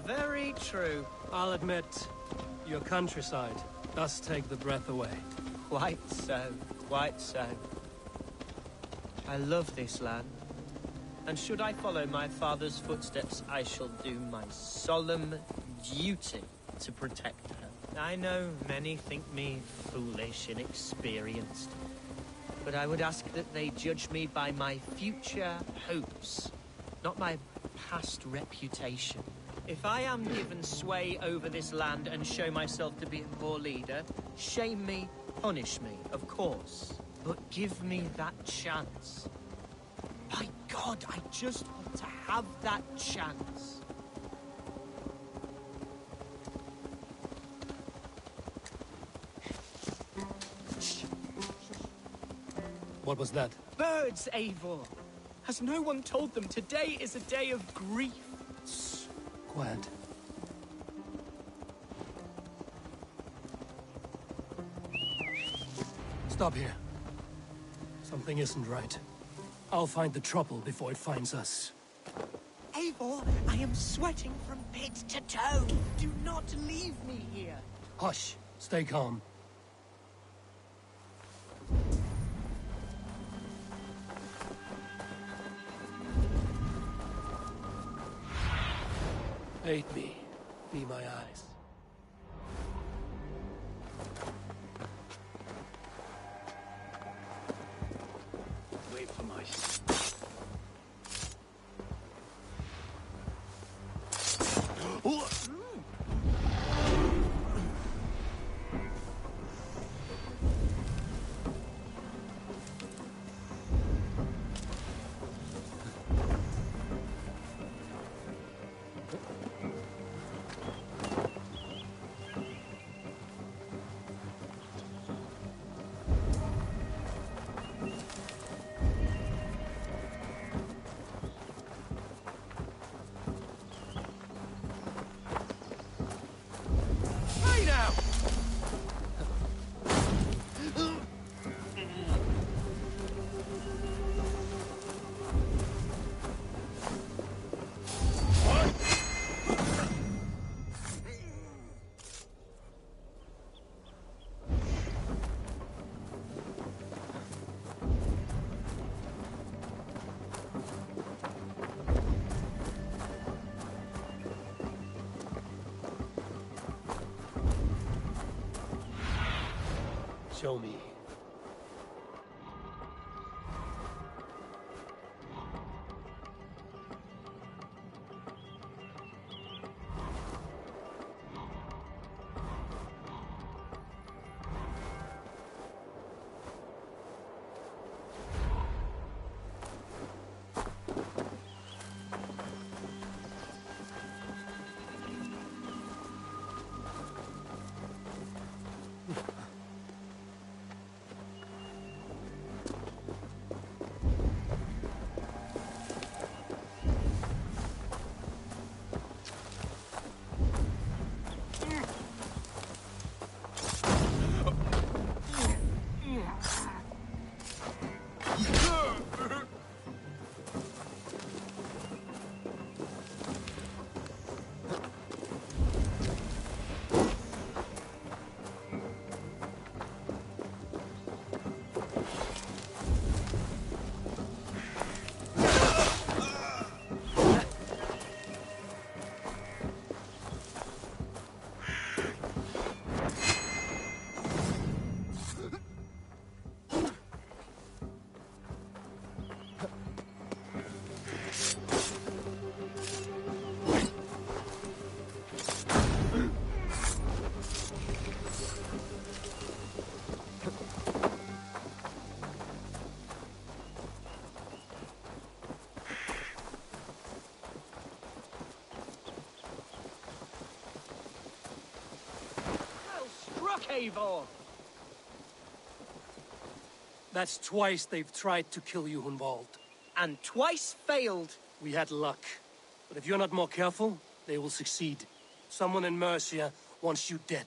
Very true. I'll admit, your countryside does take the breath away. Quite so, quite so. I love this land. And should I follow my father's footsteps, I shall do my solemn duty to protect her. I know many think me foolish, inexperienced, but I would ask that they judge me by my future hopes, not my past reputation. If I am given sway over this land and show myself to be a poor leader, shame me, punish me, of course. But give me that chance. By God, I just want to have that chance. What was that? Birds, Eivor! Has no one told them today is a day of grief? Quiet. Stop here. Something isn't right. I'll find the trouble before it finds us. Eivor, I am sweating from head to toe. Do not leave me here. Hush. Stay calm. Aid me. Be my eyes. Wait for my... Show me. Eivor! That's twice they've tried to kill you, Hunwald. And twice failed. We had luck. But if you're not more careful, they will succeed. Someone in Mercia wants you dead.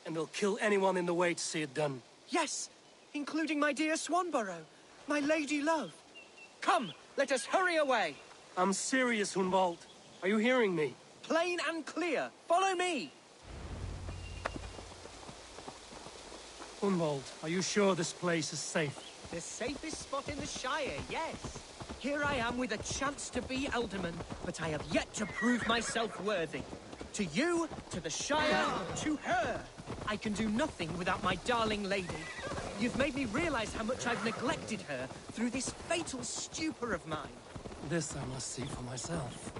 And they'll kill anyone in the way to see it done. Yes, including my dear Swanborough, my lady love. Come, let us hurry away. I'm serious, Hunwald. Are you hearing me? Plain and clear. Follow me. Hunwald, are you sure this place is safe? The safest spot in the Shire, yes. Here I am with a chance to be Alderman, but I have yet to prove myself worthy. To you, to the Shire, to her. I can do nothing without my darling lady. You've made me realize how much I've neglected her through this fatal stupor of mine. This I must see for myself.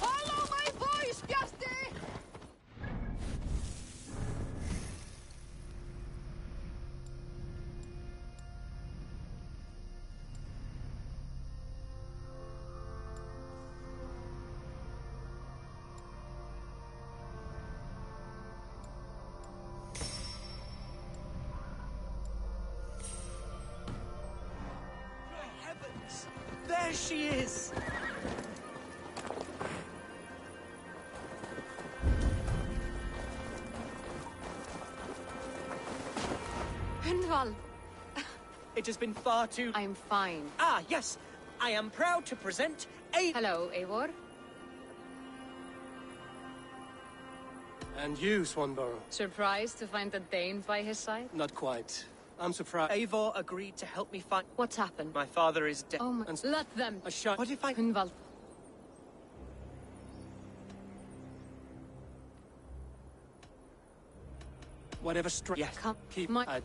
Follow my voice, Bjarti! Heavens! There she is! Hundwald! It has been far too... I'm fine. Ah, yes! I am proud to present a... Hello, Eivor. And you, Swanborough? Surprised to find a Dane by his side? Not quite. I'm surprised. Eivor agreed to help me find... What's happened? My father is dead. Oh my... Let them... A shot. What if I... Hundwald. Whatever strength. Yes. Come. Keep. My...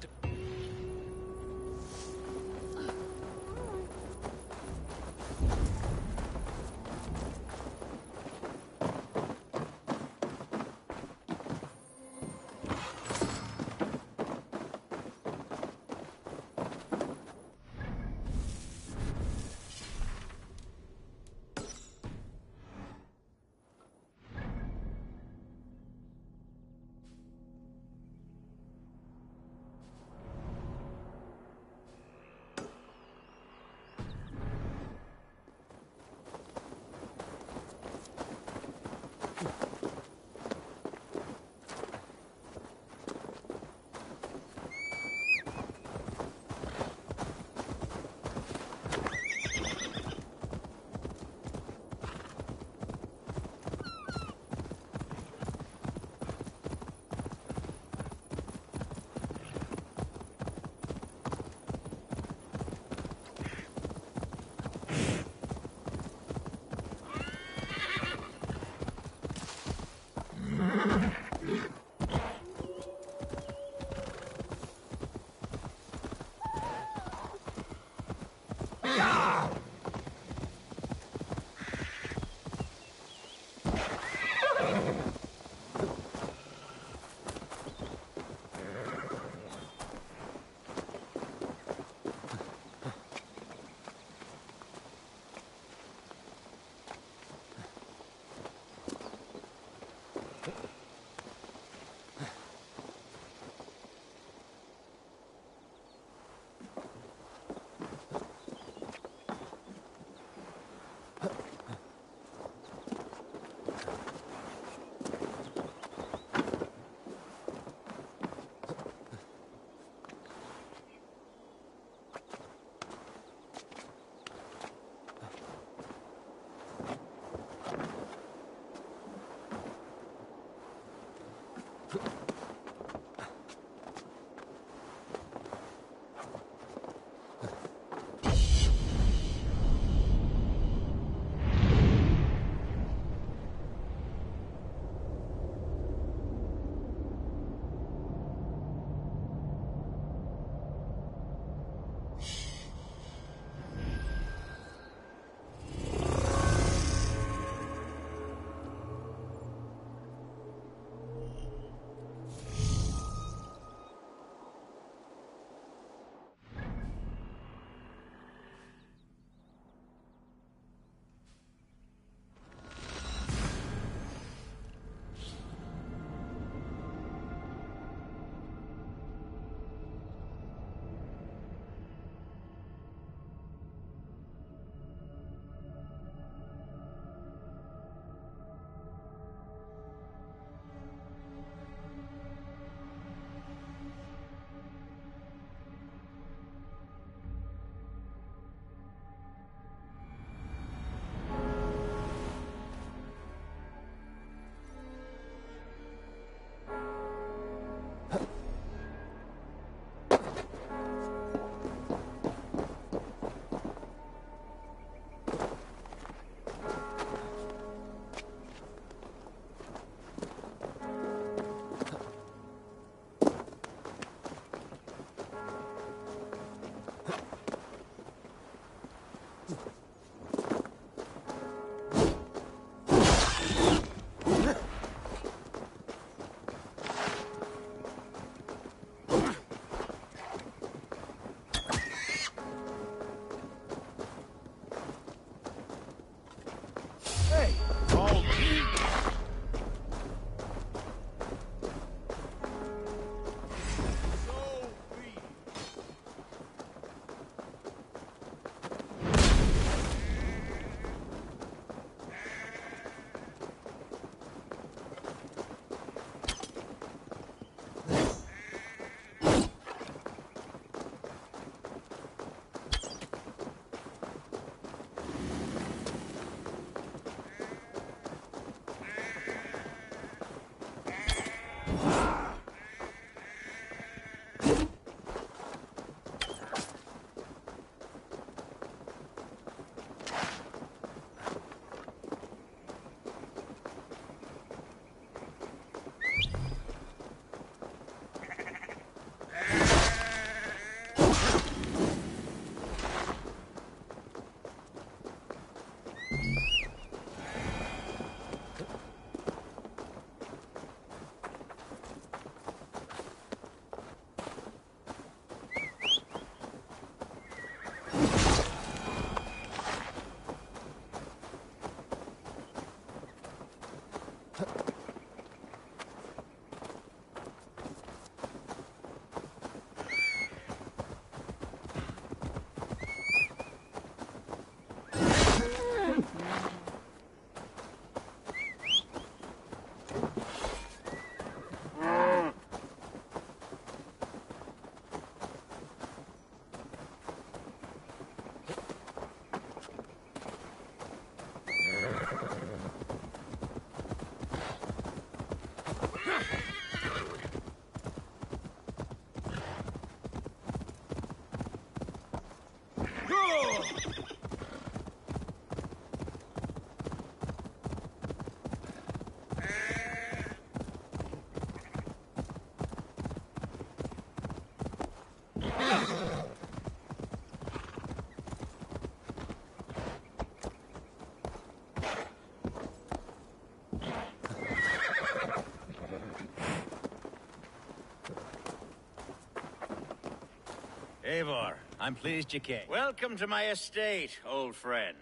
Eivor, I'm pleased you came. Welcome to my estate, old friend.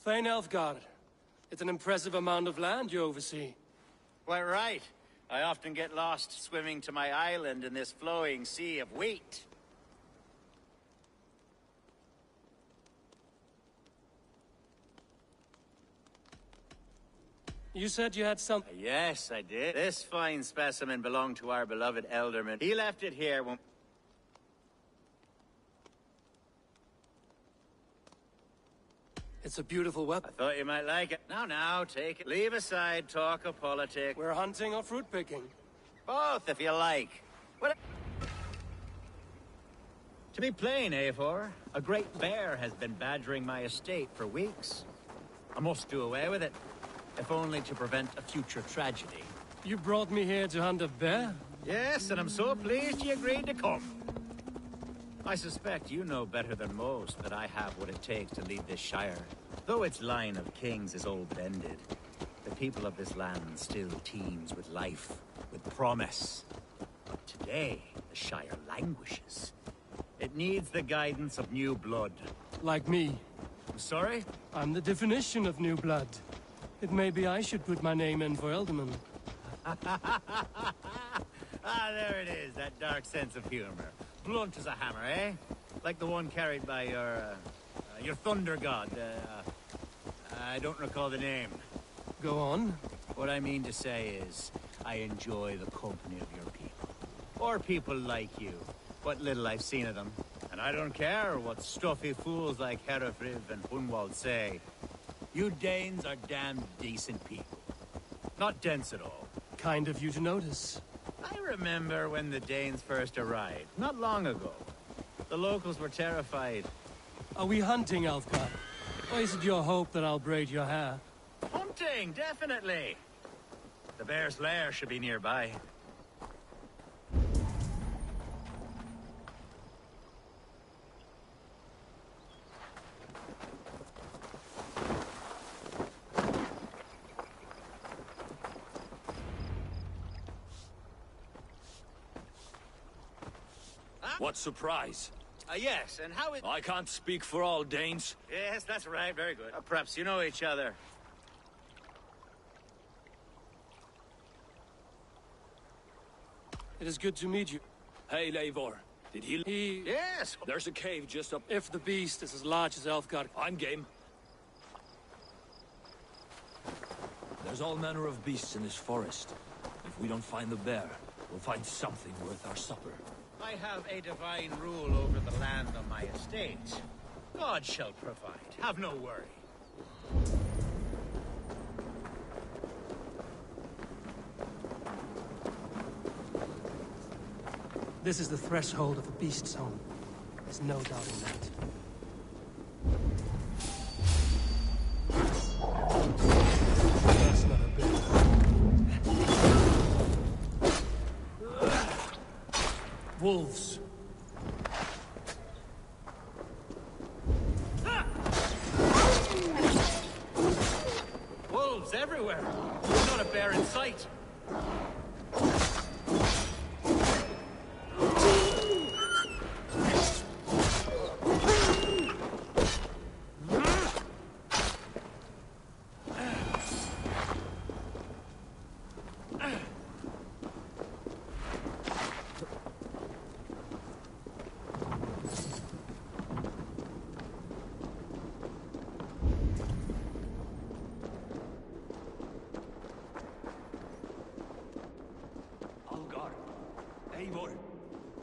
Thane Elfgar. It's an impressive amount of land you oversee. Quite right. I often get lost swimming to my island in this flowing sea of wheat. You said you had some... Yes, I did. This fine specimen belonged to our beloved Elderman. He left it here when... It's a beautiful weapon. I thought you might like it. Now, take it. Leave aside talk of politics. We're hunting or fruit picking? Both, if you like. What? To be plain, Eivor, a great bear has been badgering my estate for weeks. I must do away with it, if only to prevent a future tragedy. You brought me here to hunt a bear? Yes, and I'm so pleased you agreed to come. I suspect you know better than most that I have what it takes to lead this Shire. Though its line of kings is all but ended, the people of this land still teems with life, with promise. But today, the Shire languishes. It needs the guidance of new blood. Like me. I'm sorry? I'm the definition of new blood. It may be I should put my name in for Elderman. There it is, that dark sense of humor. Blunt as a hammer, eh? Like the one carried by your thunder god. I don't recall the name. Go on. What I mean to say is, I enjoy the company of your people. Or people like you. What little I've seen of them. And I don't care what stuffy fools like Herefriv and Hunwald say. You Danes are damn decent people. Not dense at all. Kind of you to notice. I remember when the Danes first arrived, not long ago. The locals were terrified. Are we hunting, Elfgar? Or is it your hope that I'll braid your hair? Hunting, definitely. The bear's lair should be nearby. What surprise? Yes, and how it... I can't speak for all Danes. Yes, that's right, very good. Perhaps you know each other. It is good to meet you. Hey, Eivor. Did he... Yes! There's a cave just up... If the beast is as large as Elfgar... I'm game. There's all manner of beasts in this forest. If we don't find the bear, we'll find something worth our supper. I have a divine rule over the land on my estate. God shall provide. Have no worry. This is the threshold of the beast's home. There's no doubting that. That's not a bear. Wolves. Wolves everywhere. There's not a bear in sight.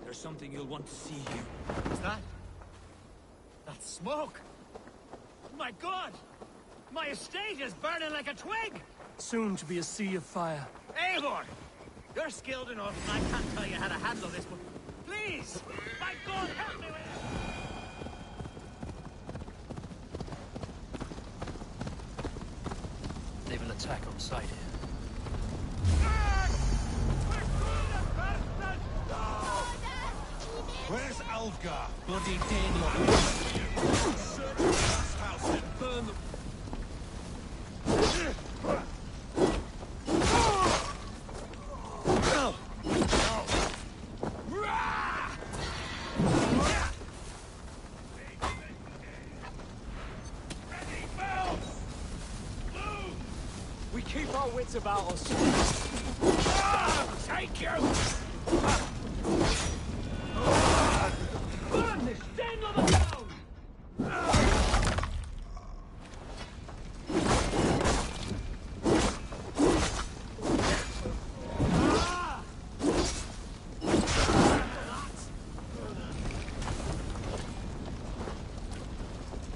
There's something you'll want to see here. What's that? That's smoke! My God! My estate is burning like a twig! Soon to be a sea of fire. Eivor! You're skilled enough, and I can't tell you how to handle this, but please! My God, help me with it! They will attack on sight here. Where's Alfgar? Bloody Daniel! Search the last house and burn them! keep our wits about us. Take you! Burn this den of a town!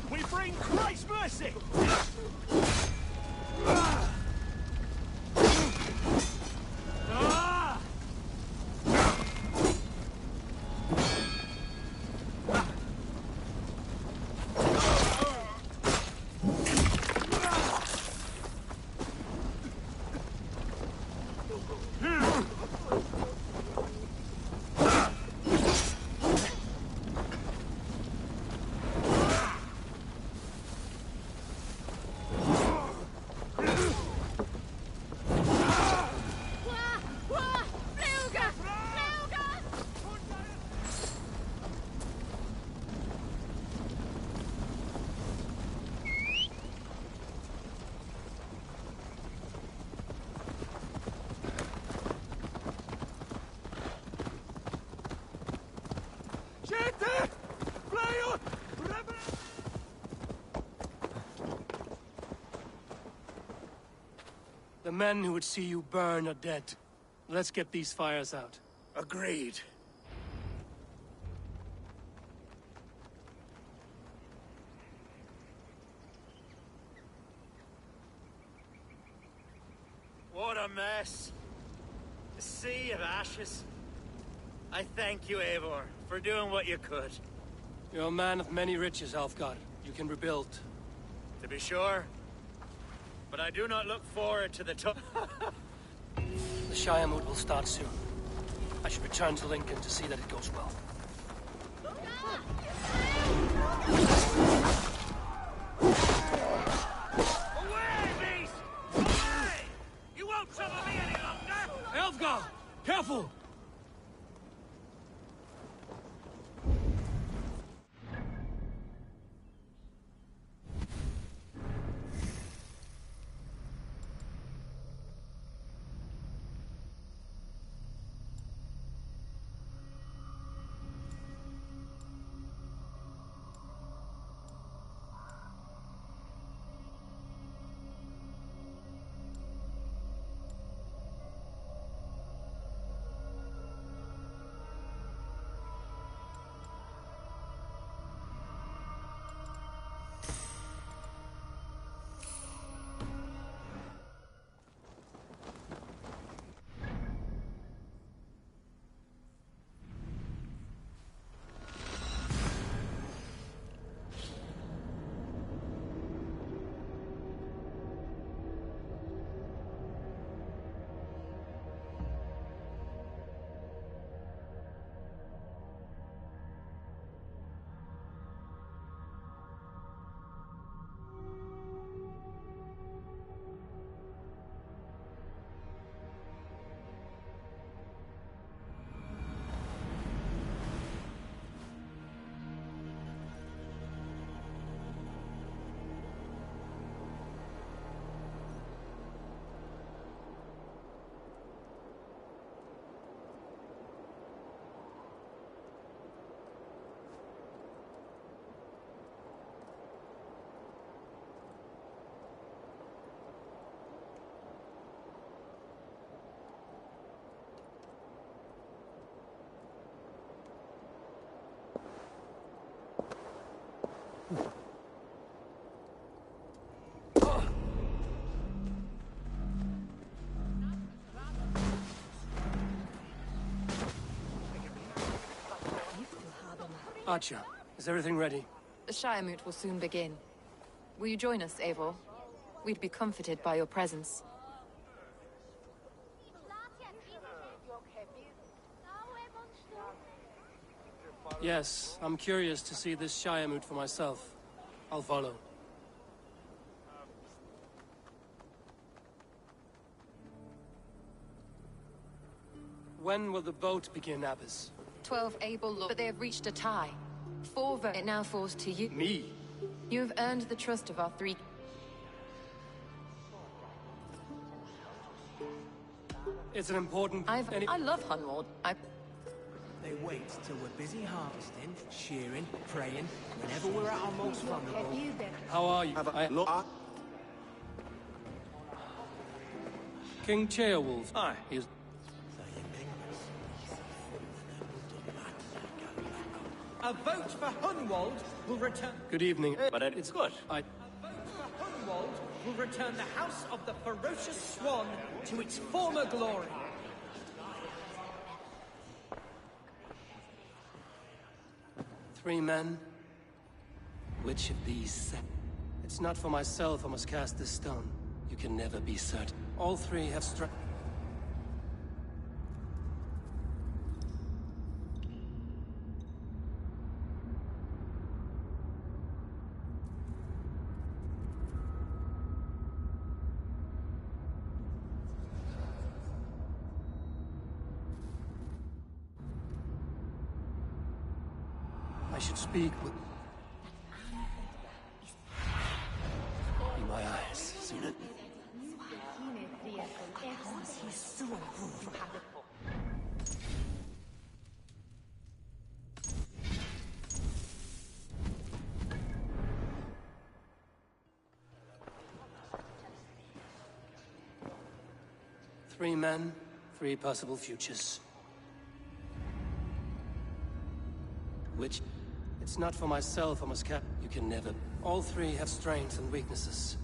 We bring Christ's mercy! The men who would see you burn are dead. Let's get these fires out. Agreed. What a mess. A sea of ashes. I thank you, Eivor, for doing what you could. You're a man of many riches, Alfgar. You can rebuild. To be sure. But I do not look forward to the The Shire mood will start soon. I should return to Lincoln to see that it goes well. Away, beast! Away! You won't trouble me any longer! Alfgar! Careful! Archer, is everything ready? The Shire moot will soon begin. Will you join us, Eivor? We'd be comforted by your presence. Yes, I'm curious to see this Shire moot for myself. I'll follow. When will the vote begin, Abbess? 12 able lords, but they have reached a tie. 4 votes. It now falls to you. Me? You have earned the trust of our 3... It's an important... I love Hunwald. They wait till we're busy harvesting, shearing, praying, whenever we're at our most vulnerable. How are you? King Ceolwulf. Aye. Is... A vote for Hunwald will return... Good evening. But it's good. I... A vote for Hunwald will return the House of the Ferocious Swan to its former glory. Three men? Which of these... It's not for myself I must cast this stone. You can never be certain. All three have struck... I should speak with... In my eyes, sooner. Three men, three possible futures. Which... It's not for myself I must cap... You can never... All three have strengths and weaknesses.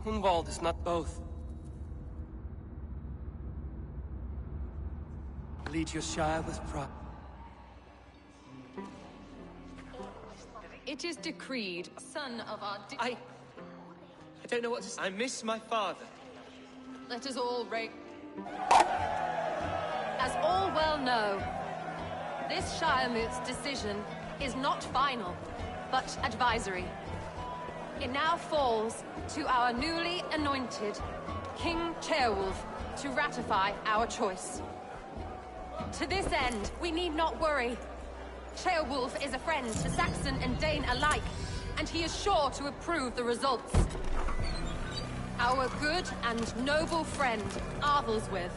Hunwald is not both. Lead your Shire with pride. It is decreed, son of our... I don't know what to say. I miss my father. Let us all As all well know, this Shiremoot's decision is not final, but advisory. It now falls to our newly anointed King Ceolwulf to ratify our choice. To this end, we need not worry. Ceolwulf is a friend to Saxon and Dane alike, and he is sure to approve the results. Our good and noble friend, Arthelswith.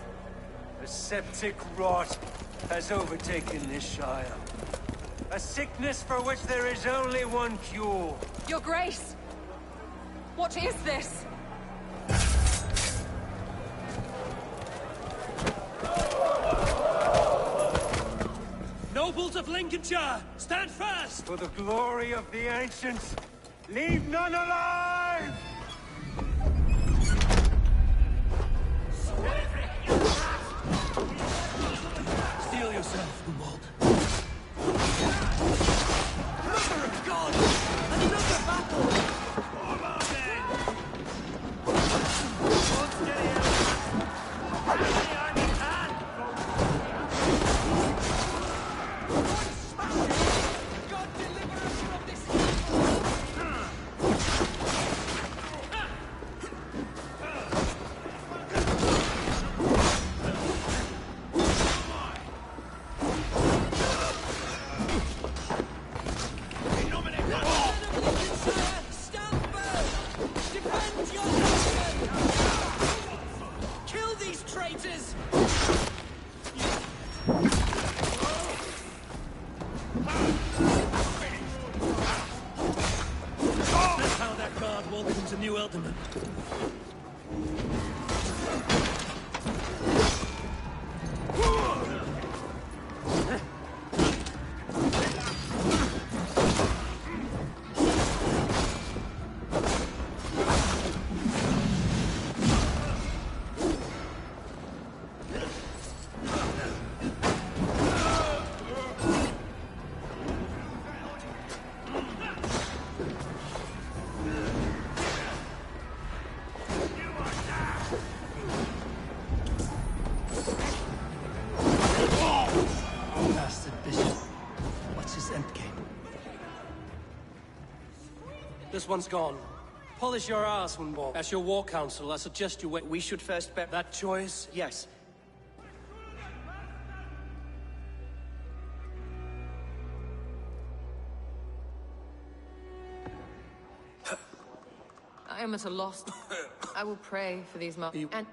A septic rot has overtaken this Shire. A sickness for which there is only one cure. Your Grace! What is this? Nobles of Lincolnshire, stand fast! For the glory of the ancients, leave none alive! Steel yourself, Humboldt. Mother of God! Another battle! Form out then! Hold steady, Have the army hand! God deliver us from this Kill these traitors! That's how that guard welcomes a new Elderman. Bastard bishop. What's his endgame? This one's gone. Polish your ass, Hunwald. As your war council, I suggest you wait. We should first bet That choice? Yes. I am at a loss. I will pray for these and...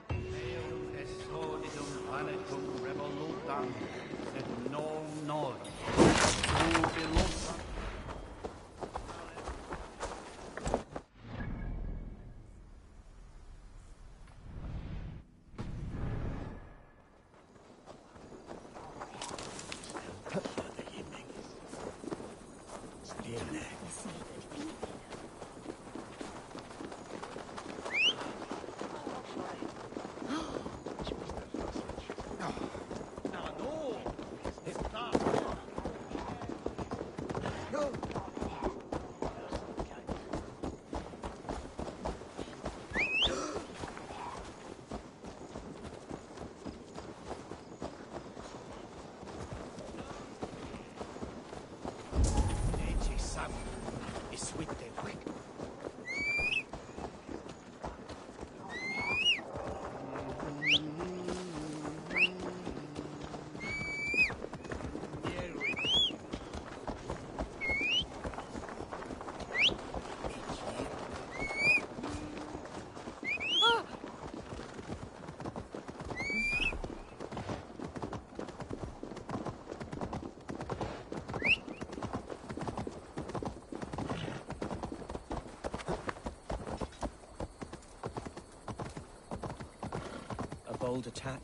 Bold attack,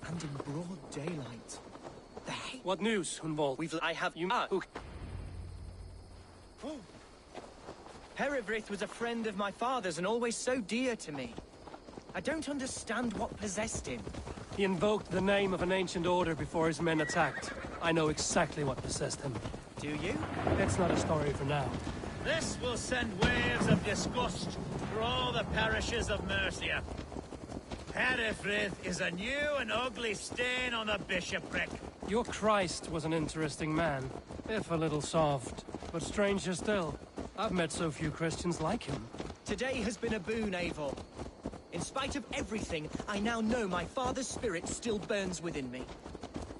and in broad daylight. The hate. What news, Hunwald? I have you. Herewrith was a friend of my father's and always so dear to me. I don't understand what possessed him. He invoked the name of an ancient order before his men attacked. I know exactly what possessed him. Do you? It's not a story for now. This will send waves of disgust through all the parishes of Mercia. Herefrith is a new and ugly stain on the bishopric. Your Christ was an interesting man, if a little soft. But stranger still, I've met so few Christians like him. Today has been a boon, Eivor. In spite of everything, I now know my father's spirit still burns within me.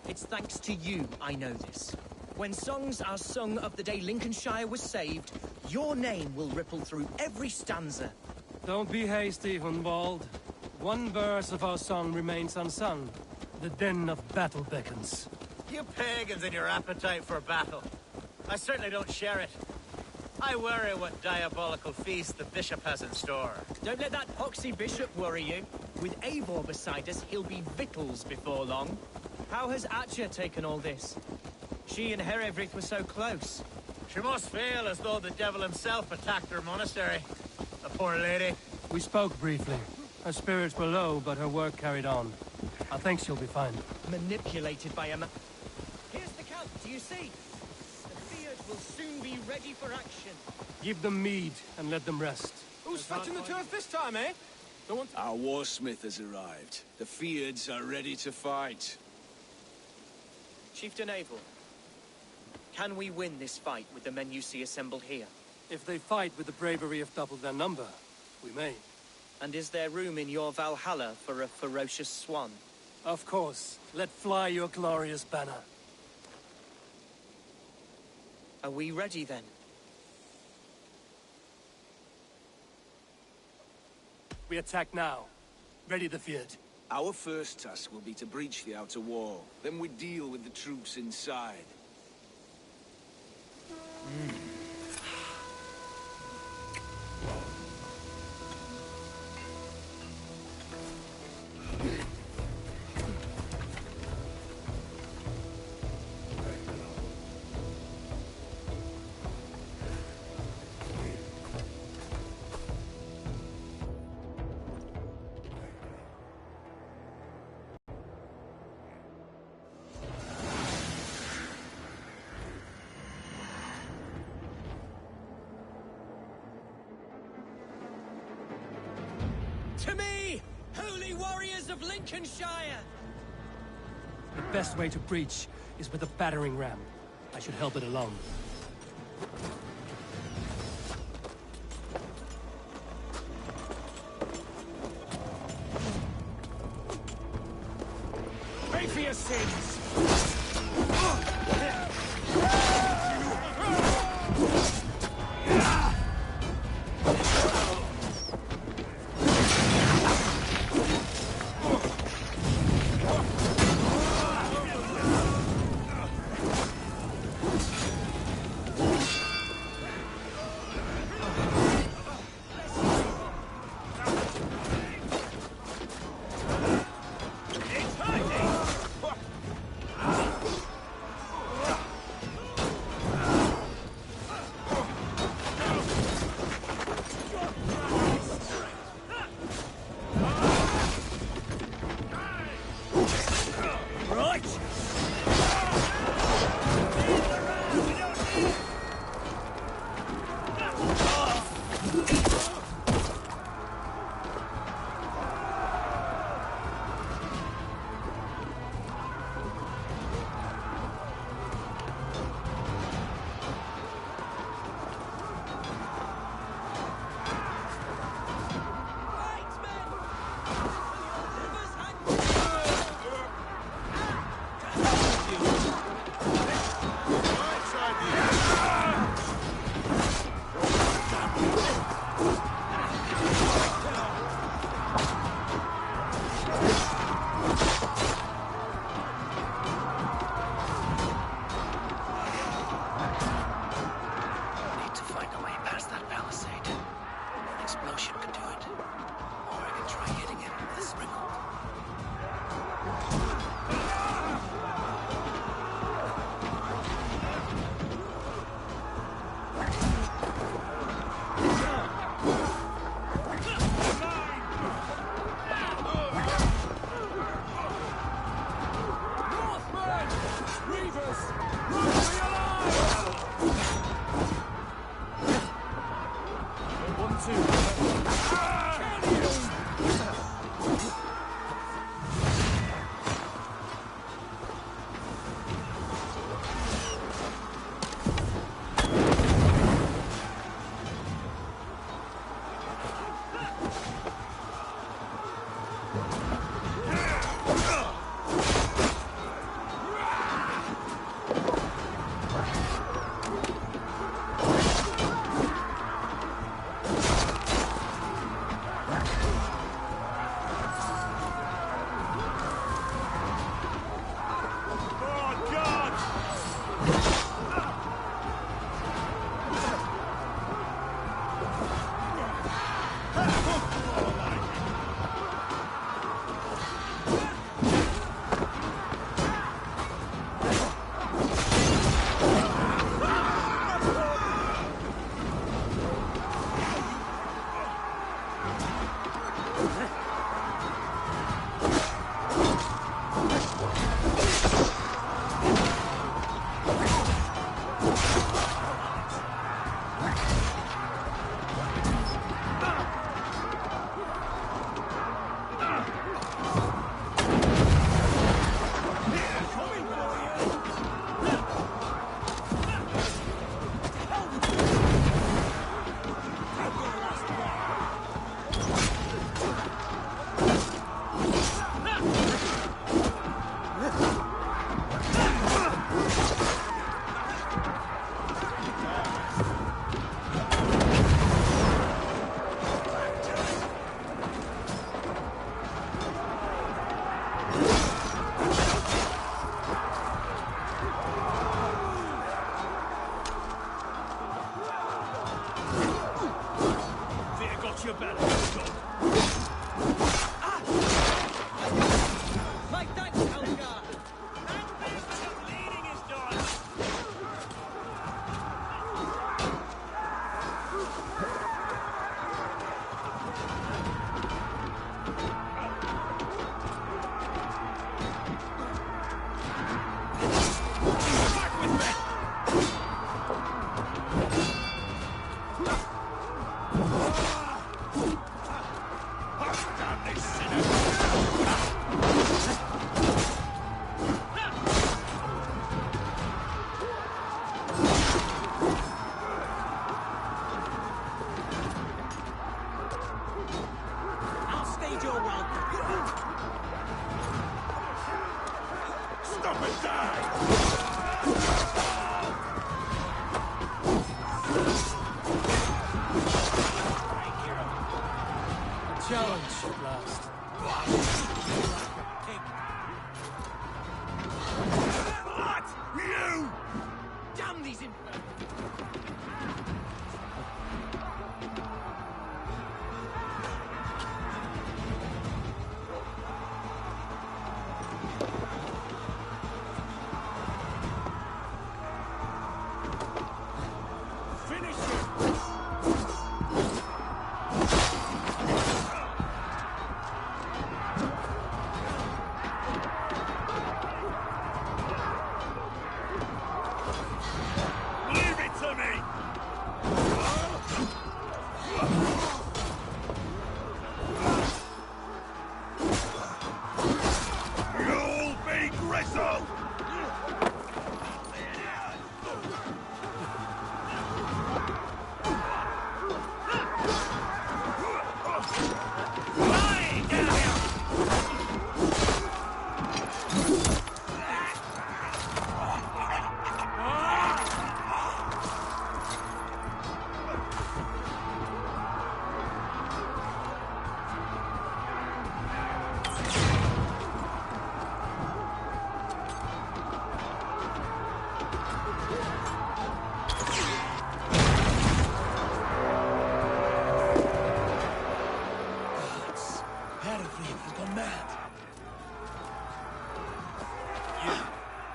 It's thanks to you I know this. When songs are sung of the day Lincolnshire was saved, your name will ripple through every stanza. Don't be hasty, Hunwald. One verse of our song remains unsung. The din of battle beckons. You pagans and your appetite for battle. I certainly don't share it. I worry what diabolical feast the bishop has in store. Don't let that poxy bishop worry you. With Eivor beside us, he'll be victuals before long. How has Atcha taken all this? She and Herewrith were so close. She must feel as though the devil himself attacked her monastery. The poor lady. We spoke briefly. Her spirits were low, but her work carried on. I think she'll be fine. Manipulated by a Here's the camp, do you see? The Field will soon be ready for action. Give them mead and let them rest. Who's fetching the turf this time, eh? Our warsmith has arrived. The Fields are ready to fight. Chieftain Eivor, can we win this fight with the men you see assembled here? If they fight with the bravery of double their number, we may. And is there room in your Valhalla for a ferocious swan? Of course. Let fly your glorious banner. Are we ready then? We attack now. Ready the field. Our first task will be to breach the outer wall. Then we deal with the troops inside. To me, holy warriors of Lincolnshire! The best way to breach is with a battering ram. I should help it along. Pay for your sins!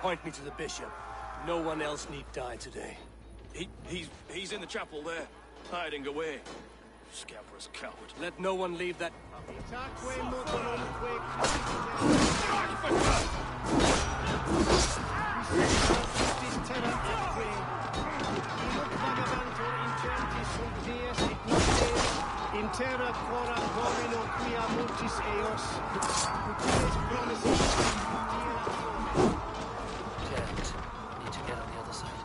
Point me to the bishop. No one else need die today. He's in the chapel there, hiding away. Scabrous coward. Let no one leave that... terra quora domino quia multis eos. Utilis promises. Can't. Need to get on the other side.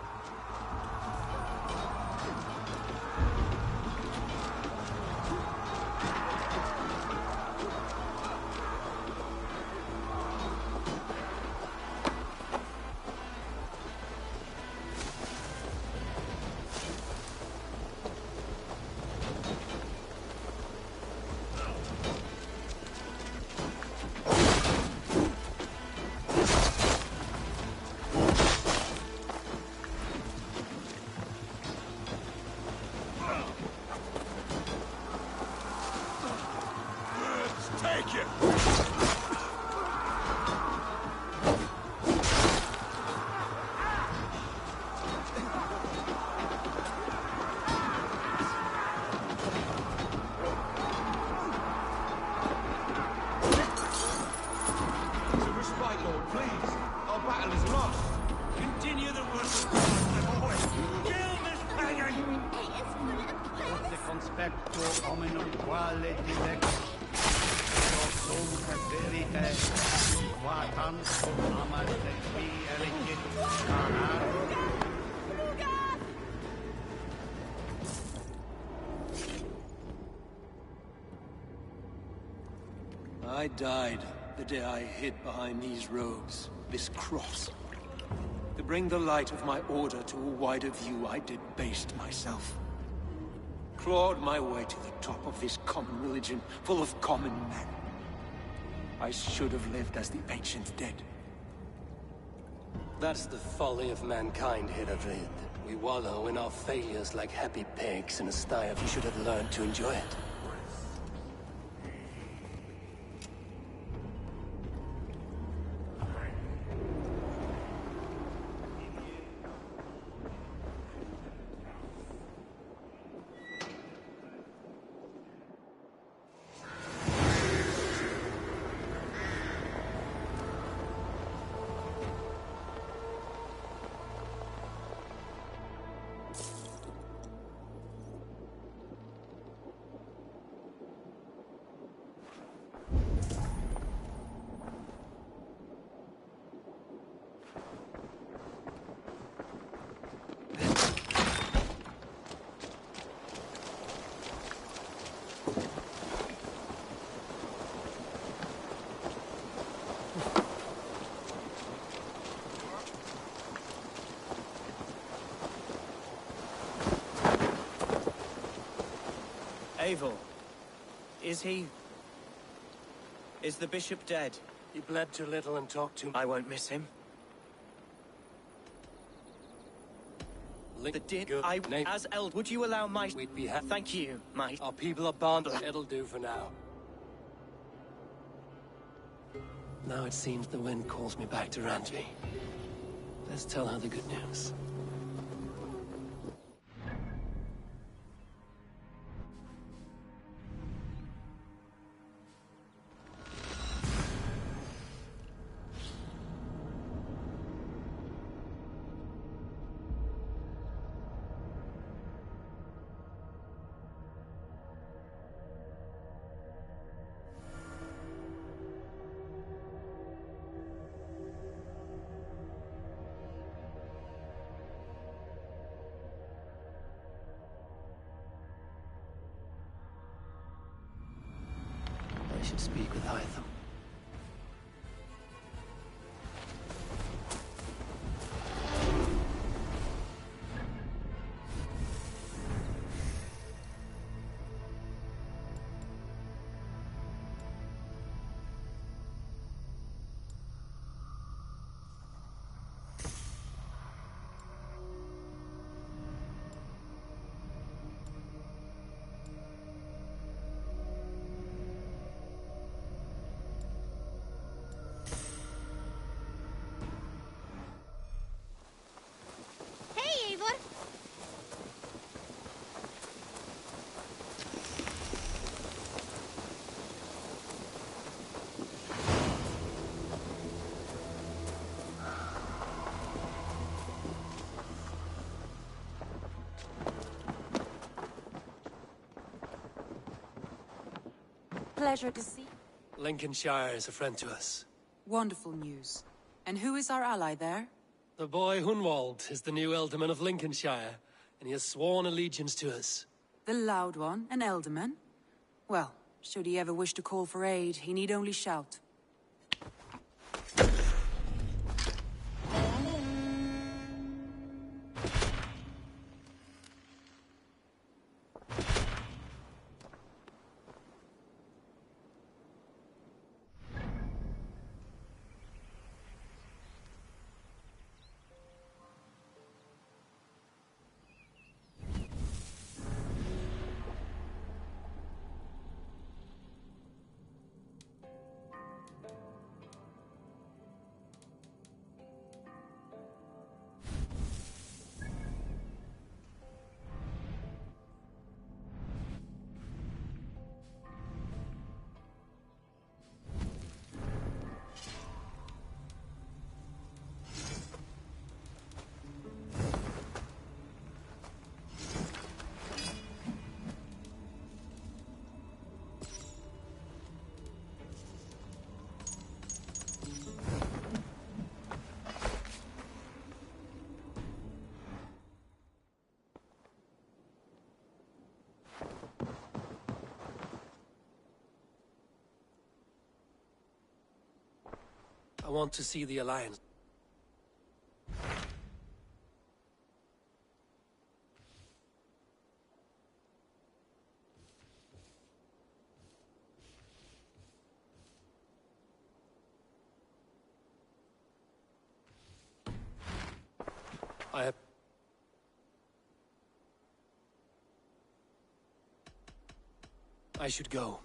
Take it! To respite, Lord, please. Our battle is lost. Continue the work of God, my boy. Kill this pagan! Forte conspecto hominum quale dilectus. Sum verite, qua tanto amante qui elegit, I died the day I hid behind these robes, this cross. To bring the light of my order to a wider view, I debased myself. Clawed my way to the top of this common religion, full of common men. I should have lived as the ancient dead. That's the folly of mankind, Hiravid. We wallow in our failures like happy pigs in a sty. We should have learned to enjoy it. Eivor, is he... Is the bishop dead? He bled too little and talked too much. I won't miss him. As Eld, would you allow my... We'd be happy. Thank you, my... Our people are bonded. It'll do for now. Now it seems the wind calls me back to Randvi. Let's tell her the good news. I should speak with Hytham. Pleasure to see. Lincolnshire is a friend to us. Wonderful news. And who is our ally there? The boy Hunwald is the new Ealdorman of Lincolnshire, and he has sworn allegiance to us. The Loud One, an Ealdorman? Well, should he ever wish to call for aid, he need only shout. I want to see the Alliance. I should go.